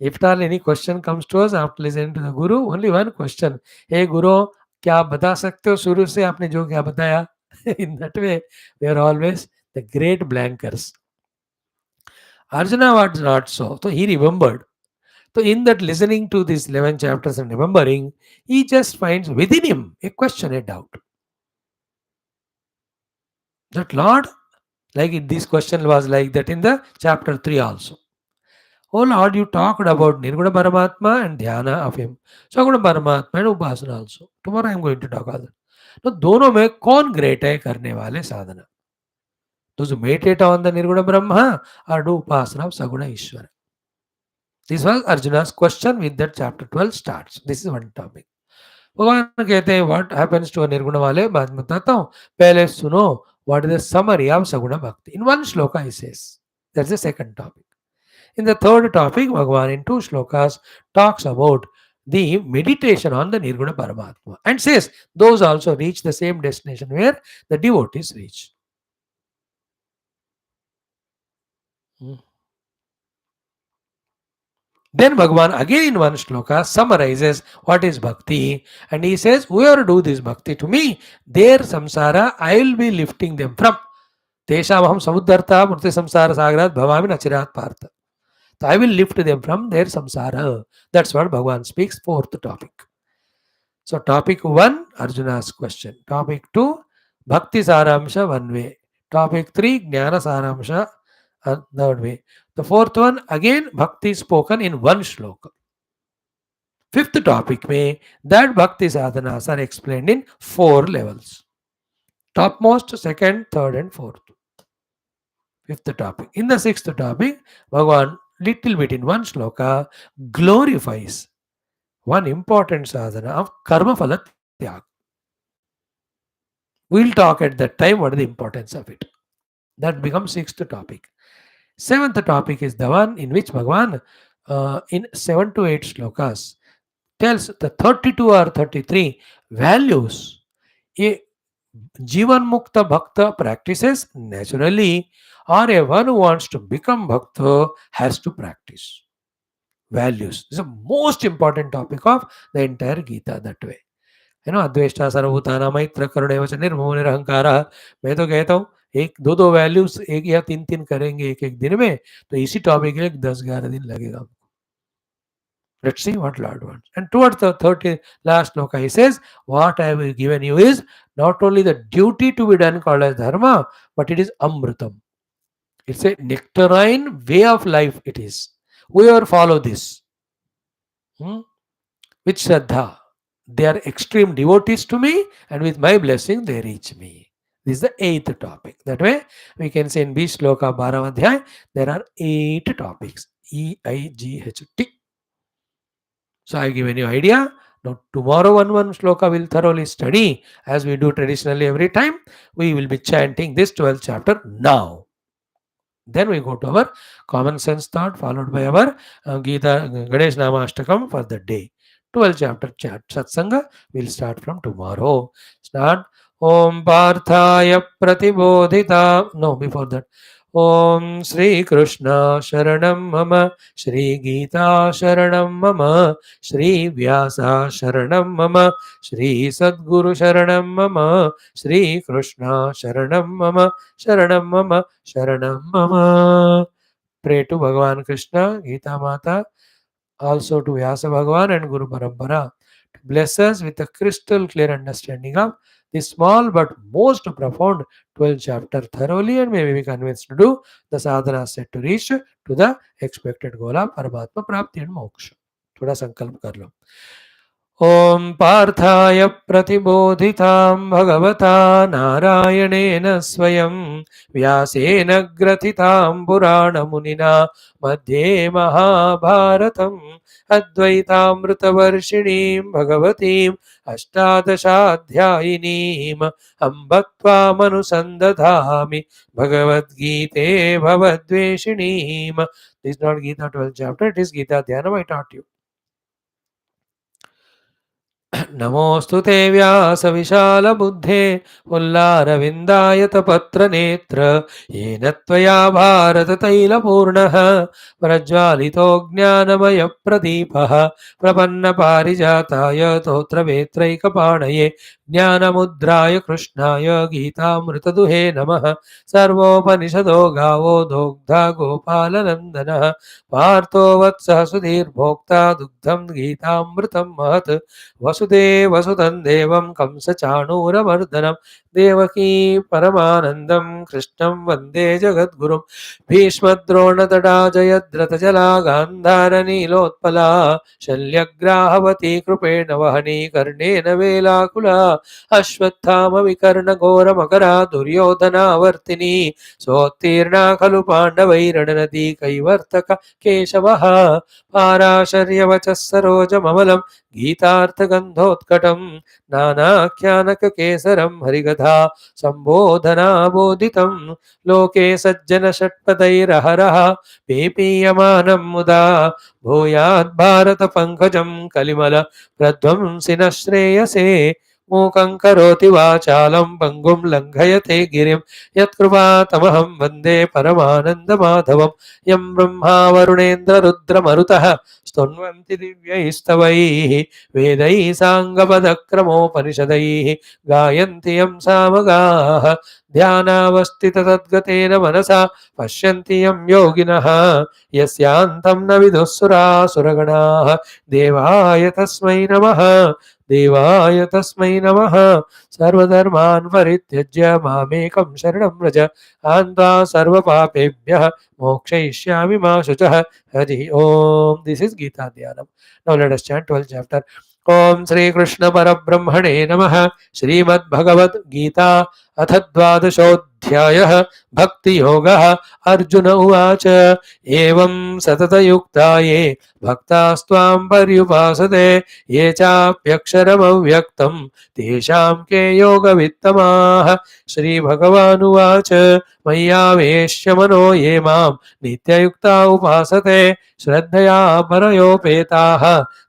If at all any question comes to us after listening to the Guru, only one question. Hey Guru, क्या आप बता सकते हो शुरू से आपने जो क्या बताया? In that way, we are always the great blankers. Arjuna was not so. So he remembered. So in that listening to these 11 chapters and remembering, he just finds within him a question, a doubt. That Lord, like this question was like that in the chapter 3 also. Oh Lord, you talked about Nirguna Paramatma and Dhyana of him. Saguna Paramatma and Upasana also. Tomorrow I am going to talk about that. तो दोनों में कौन great है करने वाले साधना? Those who meditate on the Nirguna Brahma or do Upasana of Saguna Ishvara. This was Arjuna's question with that chapter 12 starts. This is one topic. भगवान कहते हैं what happens to a निर्गुण वाले बाद में बताता हूँ. पहले सुनो what is the summary of Saguna Bhakti. In one shloka he says. That's the second topic. In the third topic, Bhagavan in 2 shlokas talks about the meditation on the Nirguna Paramatma and says those also reach the same destination where the devotees reach. Then Bhagavan again in one shloka summarizes what is bhakti and he says, whoever do this bhakti to me, their samsara I will be lifting them from. Tesham aham samudharta murti samsara sagrat bhavami nachirat partha. So I will lift them from their samsara. That's what Bhagavan speaks, fourth topic. So topic 1, Arjuna's question. Topic 2, Bhakti Saramsha one way. Topic 3, Jnana Saramsha third way. The fourth one, again Bhakti spoken in one shloka. Fifth topic में that Bhakti sadhanas are explained in 4 levels. Topmost, second, third and fourth. Fifth topic. In the sixth topic, Bhagavan little bit in one shloka glorifies one important sadhana of karma phala tyag. We'll talk at that time what is the importance of it. That becomes sixth topic. Seventh topic is the one in which Bhagavan in 7 to 8 shlokas tells the 32 or 33 values a Jivan Mukta Bhakta practices naturally, or a one who wants to become Bhakta has to practice. Values. This is the most important topic of the entire Gita that way. अद्वेष्टा सर्वभूतानां मैत्र करुणैव च निर्ममो निरहंकारः. मैं तो कहता हूँ एक दो दो वैल्यूज एक या तीन तीन करेंगे एक एक दिन में तो इसी टॉपिक के लिए 10-11 दिन लगेगा. Let's see what Lord wants. And towards the 30 last sloka, he says, what I have given you is not only the duty to be done called as dharma, but it is amritam. It's a nectarine way of life it is. Whoever follow this, with Shraddha, they are extreme devotees to me, and with my blessing they reach me. This is the 8th topic. That way, we can say in B Shloka 12 Adhyay, there are 8 topics. EIGHT. So I have given you idea. Now tomorrow one shloka will thoroughly study as we do traditionally every time. We will be chanting this 12th chapter now. Then we go to our common sense thought followed by our Geetha Ganesh Nama ASHTAKAM for the day. 12th chapter Satsanga will start from tomorrow. Start Om Parthaya Pratibodhita. No, before that. Om Shri Krishna Sharanam Mama, Shri Geetha Sharanam Mama, Shri VYASA Sharanam Mama, Shri SADGURU Sharanam Mama, Shri Krishna Sharanam Mama, Sharanam Mama, Sharanam Mama. Pray to Bhagavan Krishna, Geetha Mata, also to Vyasa Bhagavan and Guru Parampara to bless us with a crystal clear understanding of this small but most profound 12th chapter thoroughly, and may we be convinced to do the sadhana set to reach to the expected goal of Paramatma Prapti and Moksha. थोड़ा संकल्प कर लो. ॐ पार्थाय प्रतिबोधितां भगवता नारायणेन स्वयं व्यासेन ग्रथितां पुराणमुनिना मध्ये महाभारतम् अद्वैतामृतवर्षिणीं भगवतीम् अष्टादशाध्यायिनीम् अम्ब त्वामनुसन्दधामि भगवद्गीते भवद्वेषिणीम्. This is not Gita 12th chapter, it is Gita Dhyanam I taught you. नमोऽस्तु ते व्यासविशालबुद्धे पुल्लारविन्दायतपत्रनेत्र येन त्वया भारततैलपूर्णः प्रज्वालितो ज्ञानमयप्रदीपः प्रपन्नपारिजाताय स्तोत्रवेत्रैकपाणये ज्ञानमुद्राय कृष्णाय गीतामृतदुहे नमः. सर्वोपनिषदो गावो दोग्धा गोपालनन्दनः पार्थो वत्सः सुधीर्भोक्ता दुग्धं गीतामृतं महत्. वसुदेवसुतं देवं कंसचाणूरमर्दनं देवकी परमानन्दं कृष्णं वन्दे जगद्गुरुं. भीष्मद्रोणतटा जयद्रथजला गान्धारनीलोत्पला शल्यग्राहवती कृपेण वहनी कर्णेन वेलाकुला अश्वत्थामविकर्णघोरमकरा दुर्योधनावर्तिनी सोत्तीर्णा खलु पाण्डवैरणनदी कैवर्तक केशवः पाराशर्यवचः सरोजममलं गीतार्थगन्धोत्कटं नानाख्यानककेसरं हरिकथा सम्बोधनाबोधितं लोके सज्जनषट्पदैरहरः पेपीयमानं मुदा भूयाद्भारतपङ्कजं कलिमल प्रध्वंसिनः श्रेयसे. मूकं करोति वाचालं पङ्गुं लङ्घयते गिरिं यत्कृपातमहं वन्दे परमानन्दमाधवं. यं ब्रह्मा वरुणेन्द्ररुद्रमरुतः स्तुन्वन्ति दिव्यैस्तवैः वेदैः साङ्गपदक्रमोपनिषदैः गायन्ति यं सामगाः ध्यानावस्थिततद्गतेन मनसा पश्यन्ति यं योगिनः यस्यान्तं न विदुःसुरासुरगणाः देवाय तस्मै नमः. देवाय तस्मै नमः सर्वधर्मान् परित्यज्य मामेकं शरणं व्रज अहं त्वा सर्वपापेभ्यः मोक्षयिष्यामि मा शुचः हरि ओम. This is Geetha Dhyanam. Now let us chant 12th chapter. ओम श्री कृष्ण परब्रह्मणे नमः. श्रीमद् भगवद गीता अथ द्वादशोऽध्यायः. भक्ति योगः. अर्जुन उवाच एवं सततयुक्ता ये भक्तास्त्वां पर्युपासते ये चाप्यक्षरमव्यक्तं तेषां के योगवित्तमाः. श्रीभगवानुवाच मय्यावेश्य मनो ये मां नित्ययुक्ता उपासते श्रद्धया परयोपेताः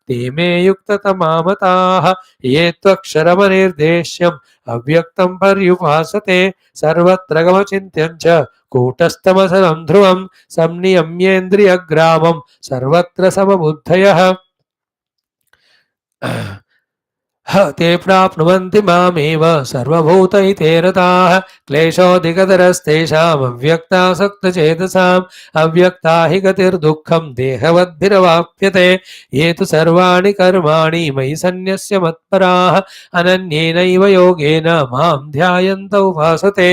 ते मे युक्ततमा मताः. ये त्वक्षरमनिर्देश्यम् अव्यक्तं पर्युपासते सर्वत्र गमचिन्त्यं च कूटस्थमसलं ध्रुवं संनियम्येन्द्रियग्रामं सर्वत्र समबुद्धयः ते प्राप्नुवन्ति मामेव सर्वभूतैते रताः. क्लेशोऽधिकतरस्तेषाम् अव्यक्तासक्तचेतसाम् अव्यक्ता हि गतिर्दुःखम् देहवद्भिरवाप्यते. ये तु सर्वाणि कर्माणि मयि सन्न्यस्य मत्पराः अनन्येनैव योगेन मां ध्यायन्त उपासते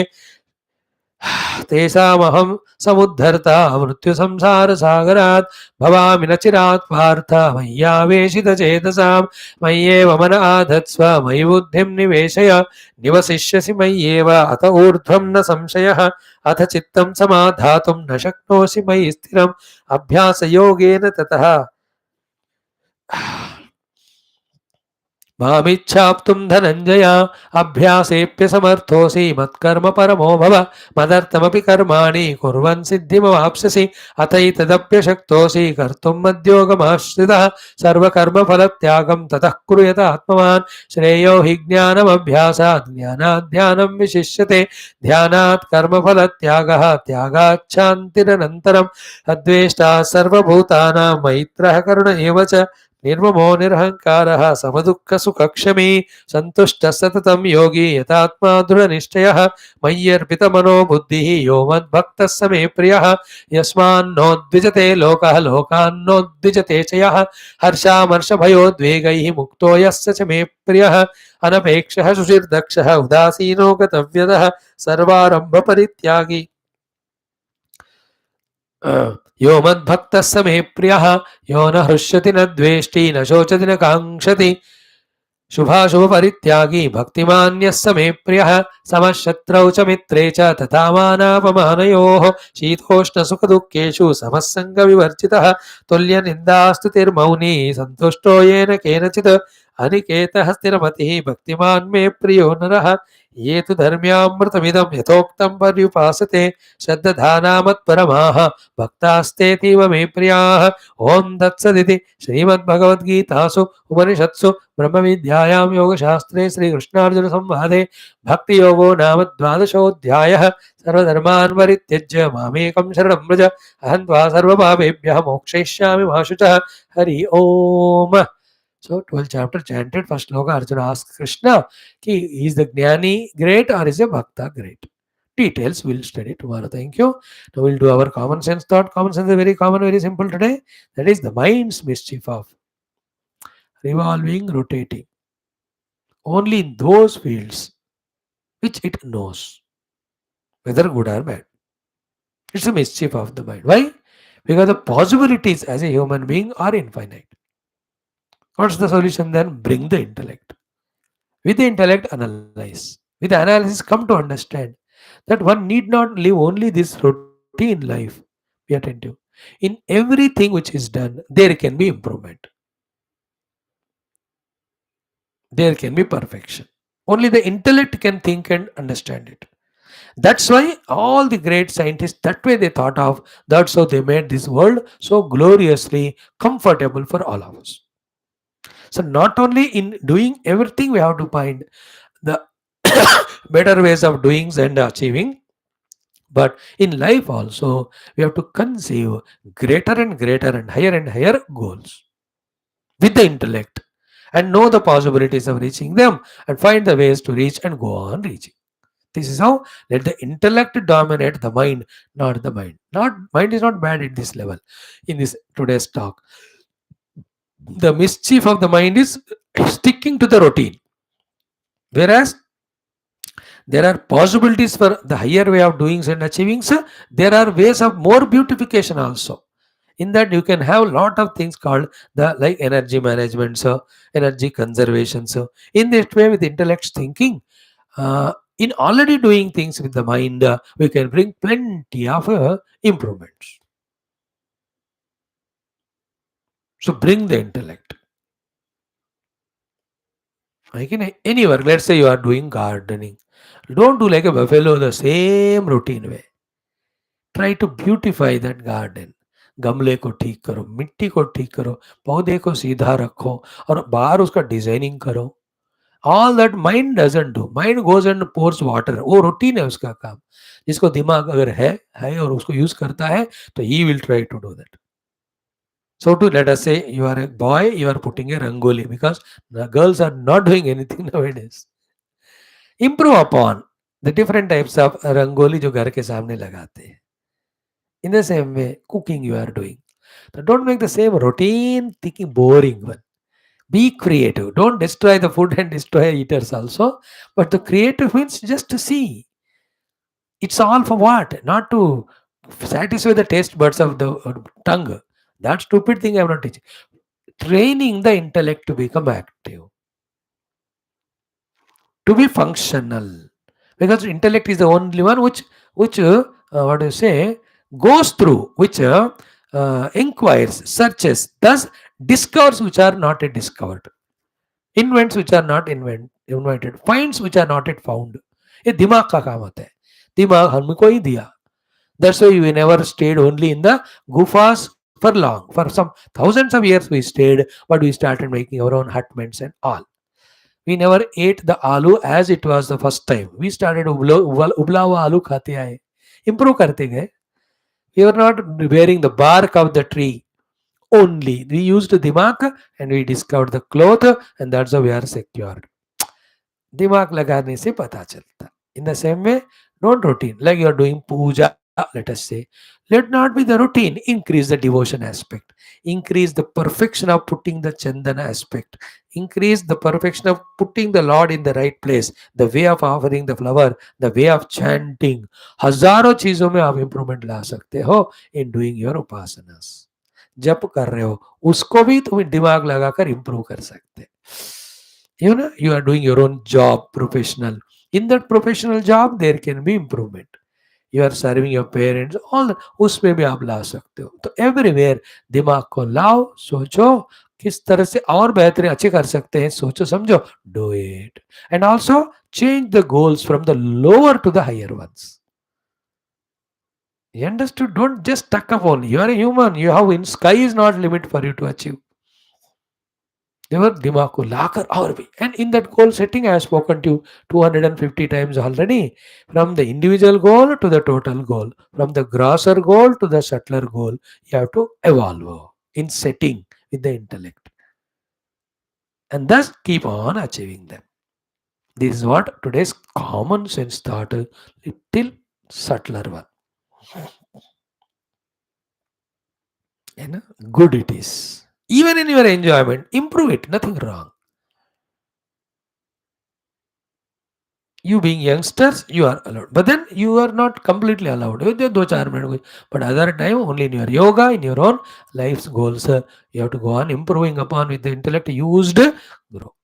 तेषामहं समुद्धर्ता मृत्युसंसारसागरात् भवामि न चिरात् पार्थ मय्यावेशितचेतसां. मय्येव मन आधत्स्व मयि बुद्धिं निवेशय निवसिष्यसि मय्येव अत ऊर्ध्वं न संशयः. अथ चित्तं समाधातुं न शक्नोषि मयि स्थिरम् अभ्यासयोगेन ततः मामिच्छाप्तुं धनञ्जय अभ्यासेऽप्यसमर्थोऽसि मत्कर्म परमो भव मदर्थमपि कर्माणि कुर्वन् सिद्धिमवाप्स्यसि. अथैतदप्यशक्तोऽसि कर्तुं मद्योगमाश्रितः सर्वकर्मफलत्यागं ततः कुरु यतात्मवान्. श्रेयो हि ज्ञानमभ्यासात् ज्ञानात् ध्यानं विशिष्यते ध्यानात् कर्मफलत्यागः त्यागाच्छान्तिरनन्तरम्. अद्वेष्टा सर्वभूतानां मैत्रः करुण एव च निर्ममो निरहङ्कारः समदुःखसुखक्षमी सन्तुष्टः सततं योगी यतात्मा दृढनिश्चयः. मय्यर्पितमनो बुद्धिः यो मद्भक्तः स मे प्रियः. यस्मान्नोद्विजते लोकः लोकान्नोद्विजते च यः हर्षामर्षभयोद्वेगैः मुक्तो यस्य च मे प्रियः. अनपेक्षः शुचिर्दक्षः उदासीनो गतव्यतः सर्वारम्भपरित्यागी यो मद्भक्तः स मे प्रियः. यो न हृष्यति न द्वेष्टि न शोचति न काङ्क्षति शुभाशुभ परित्यागी भक्तिमान्यः स मे प्रियः. समशत्रौ च मित्रे च तथा मानापमानयोः शीतोष्णसुखदुःखेषु समः सङ्गविवर्जितः. तुल्यनिन्दास्तुतिर्मौनी सन्तुष्टो येन केनचित् अनिकेतः स्थिरमतिः भक्तिमान् मे प्रियो नरः. ये तु धर्म्यामृतमिदं यथोक्तं पर्युपासते श्रद्धानामत्परमाः भक्तास्तेतीव मे प्रियाः. ओम तत्सदिति श्रीमद्भगवद्गीतासु उपनिषत्सु ब्रह्मविद्यायां योगशास्त्रे श्रीकृष्णार्जुनसंवादे भक्तियोगो नाम द्वादशोऽध्यायः. सर्वधर्मान् परित्यज्य मामेकं शरणं व्रज अहं त्वा सर्वपापेभ्यः मोक्षयिष्यामि मा शुचः. हरि ओम. So 12th chapter chanted. First shloka Arjuna asks Krishna, ki is the Jnani great or is a Bhakta great? Details we'll study tomorrow. Thank you. Now we'll do our common sense thought. Common sense is very common, very simple today. That is the mind's mischief of revolving, rotating. Only in those fields which it knows, whether good or bad. It's a mischief of the mind. Why? Because the possibilities as a human being are infinite. What's the solution then? Bring the intellect. With the intellect, analyze. With the analysis, come to understand that one need not live only this routine life. Be attentive. In everything which is done, there can be improvement. There can be perfection. Only the intellect can think and understand it. That's why all the great scientists, that way they thought of, that's how they made this world so gloriously comfortable for all of us. So not only in doing everything we have to find the better ways of doing and achieving, but in life also we have to conceive greater and higher goals with the intellect and know the possibilities of reaching them and find the ways to reach and go on reaching. This is how let the intellect dominate the mind, not the mind. Not mind is not bad at this level in this today's talk. The mischief of the mind is sticking to the routine. Whereas there are possibilities for the higher way of doing and achieving. So there are ways of more beautification also. In that you can have lot of things called the like energy management, so energy conservation. So in this way, with intellect thinking, in already doing things with the mind, we can bring plenty of improvements. So bring the intellect. Like in any work, let's say you are doing gardening. Don't do like a buffalo the same routine way. Try to beautify that garden. गमले को ठीक करो, मिट्टी को ठीक करो, पौधे को सीधा रखो और बाहर उसका डिजाइनिंग करो. All that mind doesn't do. Mind goes and pores water. वो रूटीन है उसका काम. जिसको दिमाग अगर है और उसको यूज करता है तो he will try to do that. So to let us say you are a boy, you are putting a rangoli because the girls are not doing anything nowadays. Improve upon the different types of rangoli जो घर के सामने लगाते हैं. In the same way, cooking you are doing. So don't make the same routine thinking boring one. Be creative. Don't destroy the food and destroy eaters also. But the creative means just to see. It's all for what? Not to satisfy the taste buds of the tongue. That stupid thing I'm not teaching. Training the intellect to become active, to be functional, because intellect is the only one which what do you say, goes through, which inquires, searches, thus discovers which are not yet discovered, invents which are not invented, finds which are not yet found. ये दिमाग का काम होता है. दिमाग हमको ही दिया. That's why we never stayed only in the gufas for long. For some thousands of years we stayed, but we started making our own hutments and all. We never ate the aloo as it was the first time. We started ubla hua aloo khate aaye. Improve karte gaye. We were not wearing the bark of the tree only. We used the dimag and we discovered the cloth, and that's how we are secured. दिमाग लगाने से पता चलता. In the same way, don't routine. Like you are doing puja, let us say. Let not be the routine. Increase the devotion aspect. Increase the perfection of putting the chandana aspect. Increase the perfection of putting the Lord in the right place. The way of offering the flower. The way of chanting. हजारों चीजों में आप improvement ला सकते हो in doing your upasanas. जप कर रहे हो उसको भी तुम दिमाग लगाकर improve कर सकते. You are doing your own job, professional. In that professional job there can be improvement. You are serving your parents, all उसमें भी आप ला सकते हो. तो एवरीवेयर दिमाग को लाओ, सोचो किस तरह से और बेहतर अच्छे कर सकते हैं, सोचो समझो, do it. And also change the goals from the lower to the higher ones. You understood? Don't just stuck up only. You are a human. You have in sky is not limit for you to achieve. Your दिमाग को लाकर और भी. And in that goal setting, I have spoken to you 250 times already. From the individual goal to the total goal, from the grosser goal to the subtler goal, you have to evolve in setting with the intellect, and thus keep on achieving them. This is what today's common sense thought, a little subtler one. And good it is. Even in your enjoyment, improve it. Nothing wrong. You being youngsters, you are allowed. But then you are not completely allowed. But other time, only in your yoga, in your own life's goals, you have to go on improving upon with the intellect used, grow.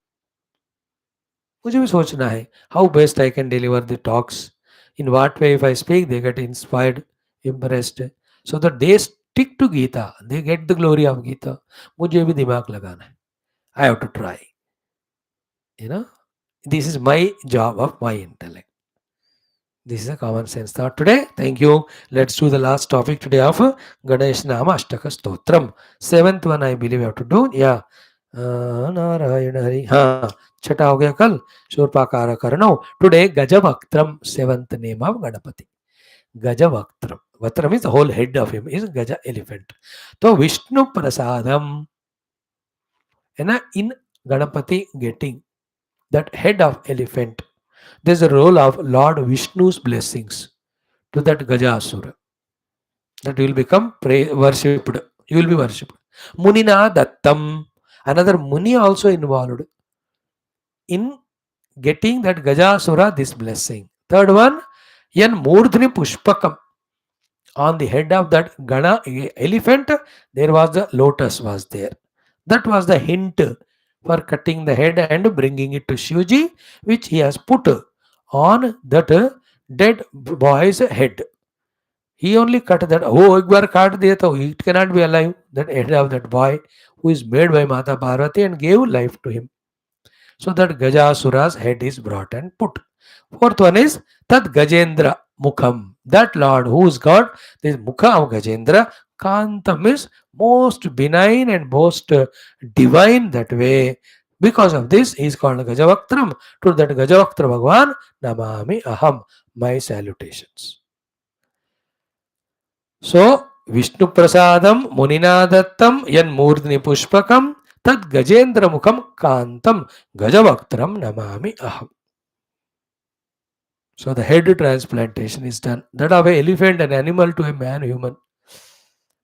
मुझे भी सोचना है how best I can deliver the talks. In what way if I speak, they get inspired, impressed. So that they stick to Geetha. They get the glory of Geetha. मुझे भी दिमाग लगाना है. I have to try. You know, this is my job of my intellect. This is a common sense thought today. Thank you. Let's do the last topic today of Ganesh Nama Ashtaka Stotram. Seventh one I believe we have to do. Yeah. Narayana Hari. हाँ छठा हो गया कल. शूर्पाकार करणो. Today Gajavaktram, seventh name of Ganapati. Gajavaktram. Vatram is the whole head of him. Is Gaja elephant. So Vishnu Prasadam. And in Ganapati getting that head of elephant, there's a role of Lord Vishnu's blessings to that Gajasura. That you will become worshipped. You will be worshipped. Munina Dattam. Another Muni also involved in getting that Gajasura this blessing. Third one, Yan Murdhni Pushpakam. On the head of that Gana elephant, there was the lotus was there. That was the hint for cutting the head and bringing it to Shivji, which he has put on that dead boy's head. He only cut that. Oh, ek bar cut diya to it cannot be alive. That head of that boy who is made by Mata Parvati and gave life to him. So that Gajasura's head is brought and put. Fourth one is Tat Gajendra Mukham. That Lord who is God, this Mukha of Gajendra, Kantam is most benign and most divine that way. Because of this, he is called Gajavaktram. To that Gajavaktra Bhagwan, Namami Aham. My salutations. So, Vishnu Prasadam Muninadatam Yan Murdni Pushpakam Tad Gajendra Mukham Kantam Gajavaktram Namami Aham. So the head transplantation is done. That of an elephant, an animal to a man, human.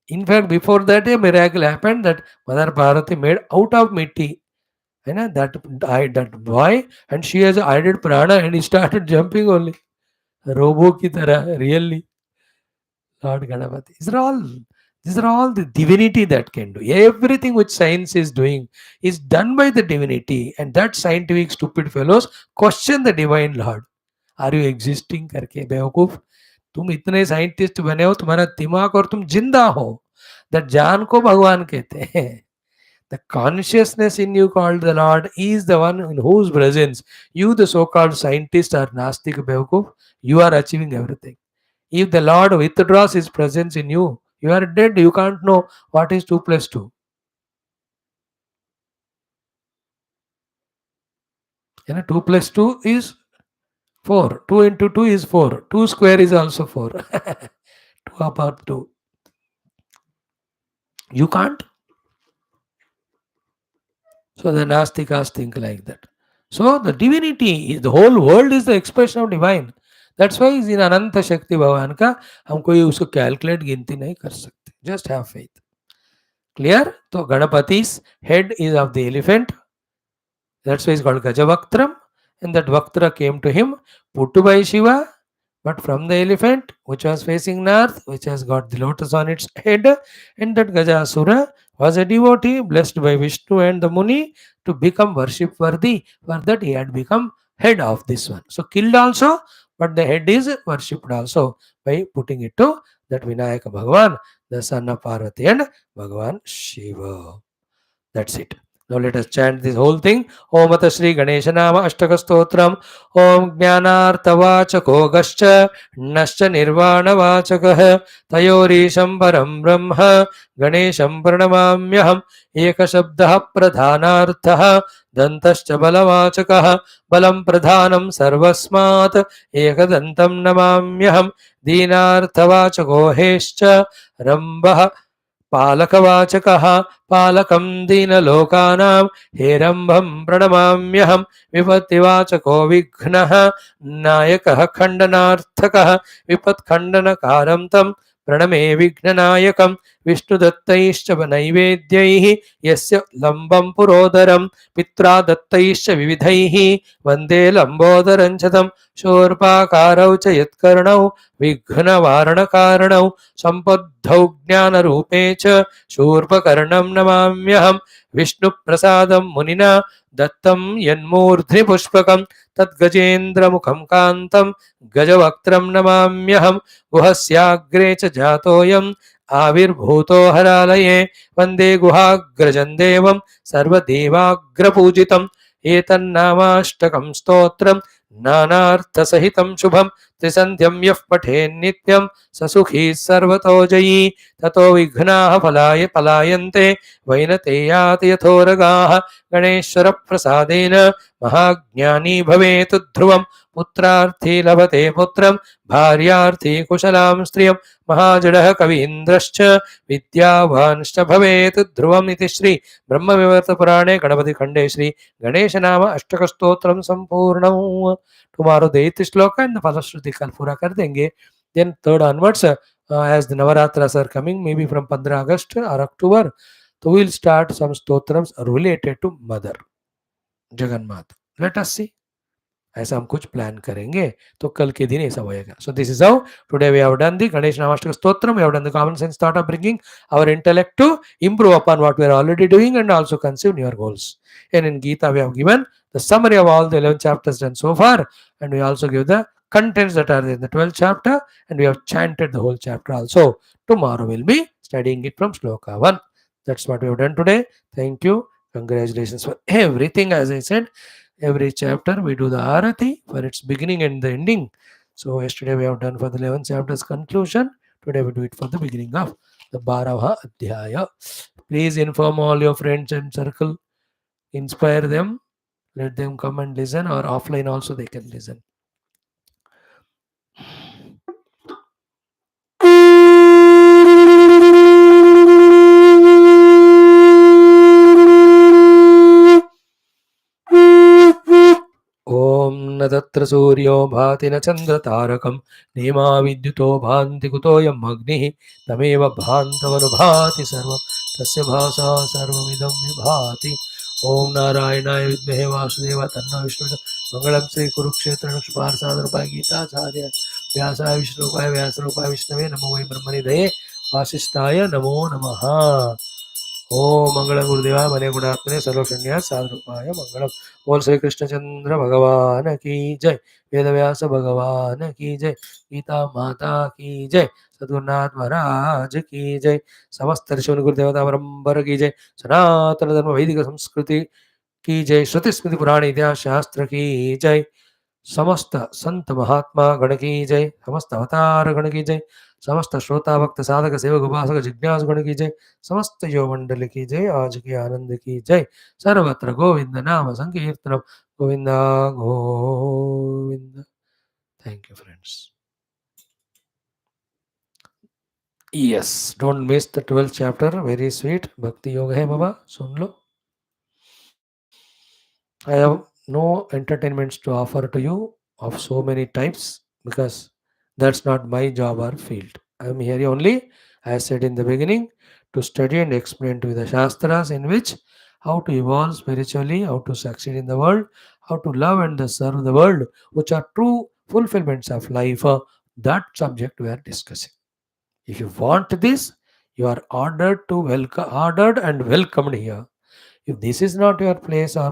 In fact, before that a miracle happened that Mother Parvati made out of mitti. That boy, and she has added prana and he started jumping only. Robo ki tarah, really. Lord Ganapati. These are all the divinity that can do. Everything which science is doing is done by the divinity, and that scientific stupid fellows question the divine Lord. Are you existing करके बेवकूफ? तुम इतने scientist बने हो, तुम्हारा दिमाग और तुम जिंदा हो. That जान को भगवान कहते हैं. The consciousness in you called the Lord is the one in whose presence you, the so-called scientist, are nastik बेवकूफ. You are achieving everything. If the Lord withdraws his presence in you, you are dead. You can't know what is 2 plus 2. 2 plus 2 is 4. 2 into 2 is 4. 2 square is also 4. 2 upon 2. You can't. So the Nastikas think like that. So the divinity, the whole world is the expression of divine. That's why in Ananta Shakti Bhavan ka हम कोई उसको calculate गिनती नहीं कर सकते. Just have faith. Clear? So Ganapati's head is of the elephant. That's why it's called Gajavaktram. And that Vaktra came to him, put by Shiva, but from the elephant, which was facing north, which has got the lotus on its head. And that Gajasura was a devotee blessed by Vishnu and the Muni to become worship worthy. For that he had become head of this one. So killed also, but the head is worshipped also by putting it to that Vinayaka Bhagavan, the son of Parvati and Bhagavan Shiva. That's it. Now let us chant this whole thing. Om Ata Shri Ganesha Nama Ashtaka Stotram. Om Jnanartha Vachako Gascha Nascha Nirvana Vachakah Tayori Shambaram Brahma Ganesham Pranamamyaham Eka Shabdah Pradhanartha Dantascha Balavachakah Balam Pradhanam Sarvasmat Eka Dantam Namamyaham Dinartha Vachako Hescha Rambah पालकवाचकः पालकं दीनलोकानां हेरम्भं प्रणमाम्यहं विपत्तिवाचको विघ्नः नायकः खण्डनार्थकः विपत्खण्डनकारं तं प्रणमे विघ्ननायकं विष्णुदत्तैश्च नैवेद्यैः यस्य लम्बं पुरोदरं पित्रा दत्तैश्च विविधैः वन्दे लम्बोदरं च तं शूर्पाकारौ च यत्कर्णौ विघ्नवारणकारणौ सम्पद्धौ ज्ञानरूपे च शूर्पकर्णं नमाम्यहं विष्णुप्रसादं मुनिना दत्तं यन्मूर्ध्नि पुष्पकं तद्गजेन्द्रमुखं कान्तं गजवक्त्रं नमाम्यहं गुहस्याग्रे च जातोऽयम् आविर्भूतो हरालये वन्दे गुहाग्रजं देवं सर्वदेवाग्रपूजितम् एतन्नामाष्टकं स्तोत्रं नानार्थसहितं शुभं त्रिसन्ध्यं यः पठेन्नित्यं स सुखी सर्वतो जयी ततो विघ्नाः पलायन्ते वैनतेयात् यथोरगाः गणेश्वरप्रसादेन महाज्ञानी भवेत् ध्रुवं पुत्रार्थी लभते पुत्रं भार्यार्थी कुशलां स्त्रियं महाजडः कवीन्द्रश्च विद्यावांश्च भवेत् ध्रुवम् इति Shri ब्रह्मविवर्तपुराणे गणपतिखण्डे Shri गणेशनाम अष्टकस्तोत्रम संपूर्णम्. Tomorrow the 8th shloka and the Falashruti kal pura kar denge. Then 3rd onwards, as the Navaratras are coming, maybe from 15 August or October, So we'll start some stotrams related to Mother Jagannatha. Let us see. ऐसा हम कुछ plan करेंगे तो कल के दिन ऐसा होएगा. So this is how today we have done the Ganesh Namashtaka Stotram. We have done the common sense thought of bringing our intellect to improve upon what we are already doing and also conceive newer goals. And in Geetha we have given the summary of all the 11 chapters done so far, and we also give the contents that are in the 12th chapter, and we have chanted the whole chapter also. Tomorrow we'll be studying it from Shloka 1. That's what we have done today. Thank you. Congratulations for everything. As I said, every chapter we do the arati for its beginning and the ending. So yesterday we have done for the 11th chapter's conclusion. Today we do it for the beginning of the Bharava Adhyaya. Please inform all your friends and circle, inspire them, let them come and listen, or offline also they can listen. ॐ न तत्र सूर्यो भाति न चन्द्रतारकं नेमा विद्युतो भान्ति कुतोऽयम् अग्निः तमेव भान्तमनुभाति सर्वं तस्य भासा सर्वमिदं विभाति. ॐ नारायणाय विद्महे वासुदेवाय तन्नो विष्णुः. मङ्गलं श्रीकुरुक्षेत्र नक्षपार्थसाधरूपाय गीताचार्य व्यासाय विष्णुरूपाय व्यासरूपाय विष्णवे नमो वै ब्रह्मनिधये वासिष्ठाय नमो नमः. ओम मंगल गुरुदेवा मने गुणात्मने सर्वशून्य साधरूपाय मंगलम. बोल श्री कृष्णचंद्र भगवान की जय. वेद व्यास भगवान की जय. गीता माता की जय. सद्गुरुनाथ महाराज की जय. समस्त ऋषि गुरुदेवता परंपर की जय. सनातन धर्म वैदिक संस्कृति की जय. श्रुति स्मृति पुराण इतिहास शास्त्र की जय. समस्त संत महात्मा गण की जय. समस्त अवतार गण की जय. समस्त श्रोता भक्त साधक सेवक उपासक जिज्ञास गण की जय. समस्त यो मंडल की जय. आज के आनंद की जय. सर्वत्र गोविंद नाम संकीर्तनम. Govinda Govind. Thank you friends. Yes, don't miss the 12th chapter. Very sweet. Bhakti Yoga hai Baba. Soon low. I have no entertainments to offer to you of so many types because that's not my job or field. I am here only, as said in the beginning, to study and explain to you the Shastras in which how to evolve spiritually, how to succeed in the world, how to love and serve the world, which are true fulfillments of life. That subject we are discussing. If you want this, you are ordered and welcomed here. If this is not your place or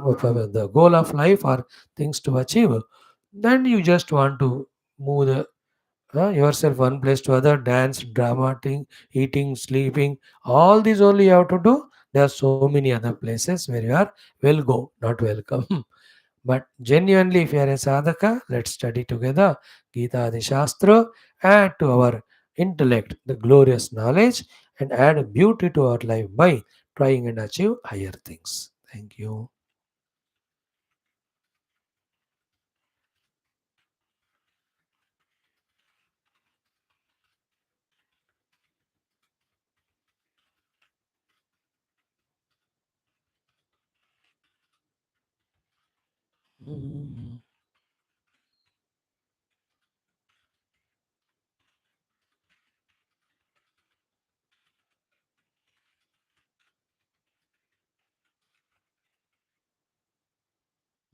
the goal of life or things to achieve, then you just want to move yourself one place to other, dance, dramating, eating, sleeping, all these only you have to do. There are so many other places where you are will go, not welcome. But genuinely, if you are a sadhaka, let's study together Gita Adi Shastra, add to our intellect the glorious knowledge, and add beauty to our life by trying and achieve higher things. Thank you. Mhm.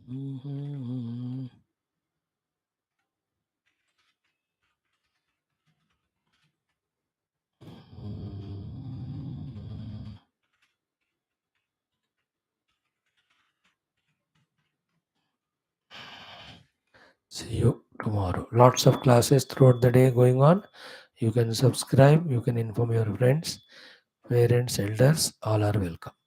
Mhm. See you tomorrow. Lots of classes throughout the day going on. You can subscribe, you can inform your friends, parents, elders, all are welcome.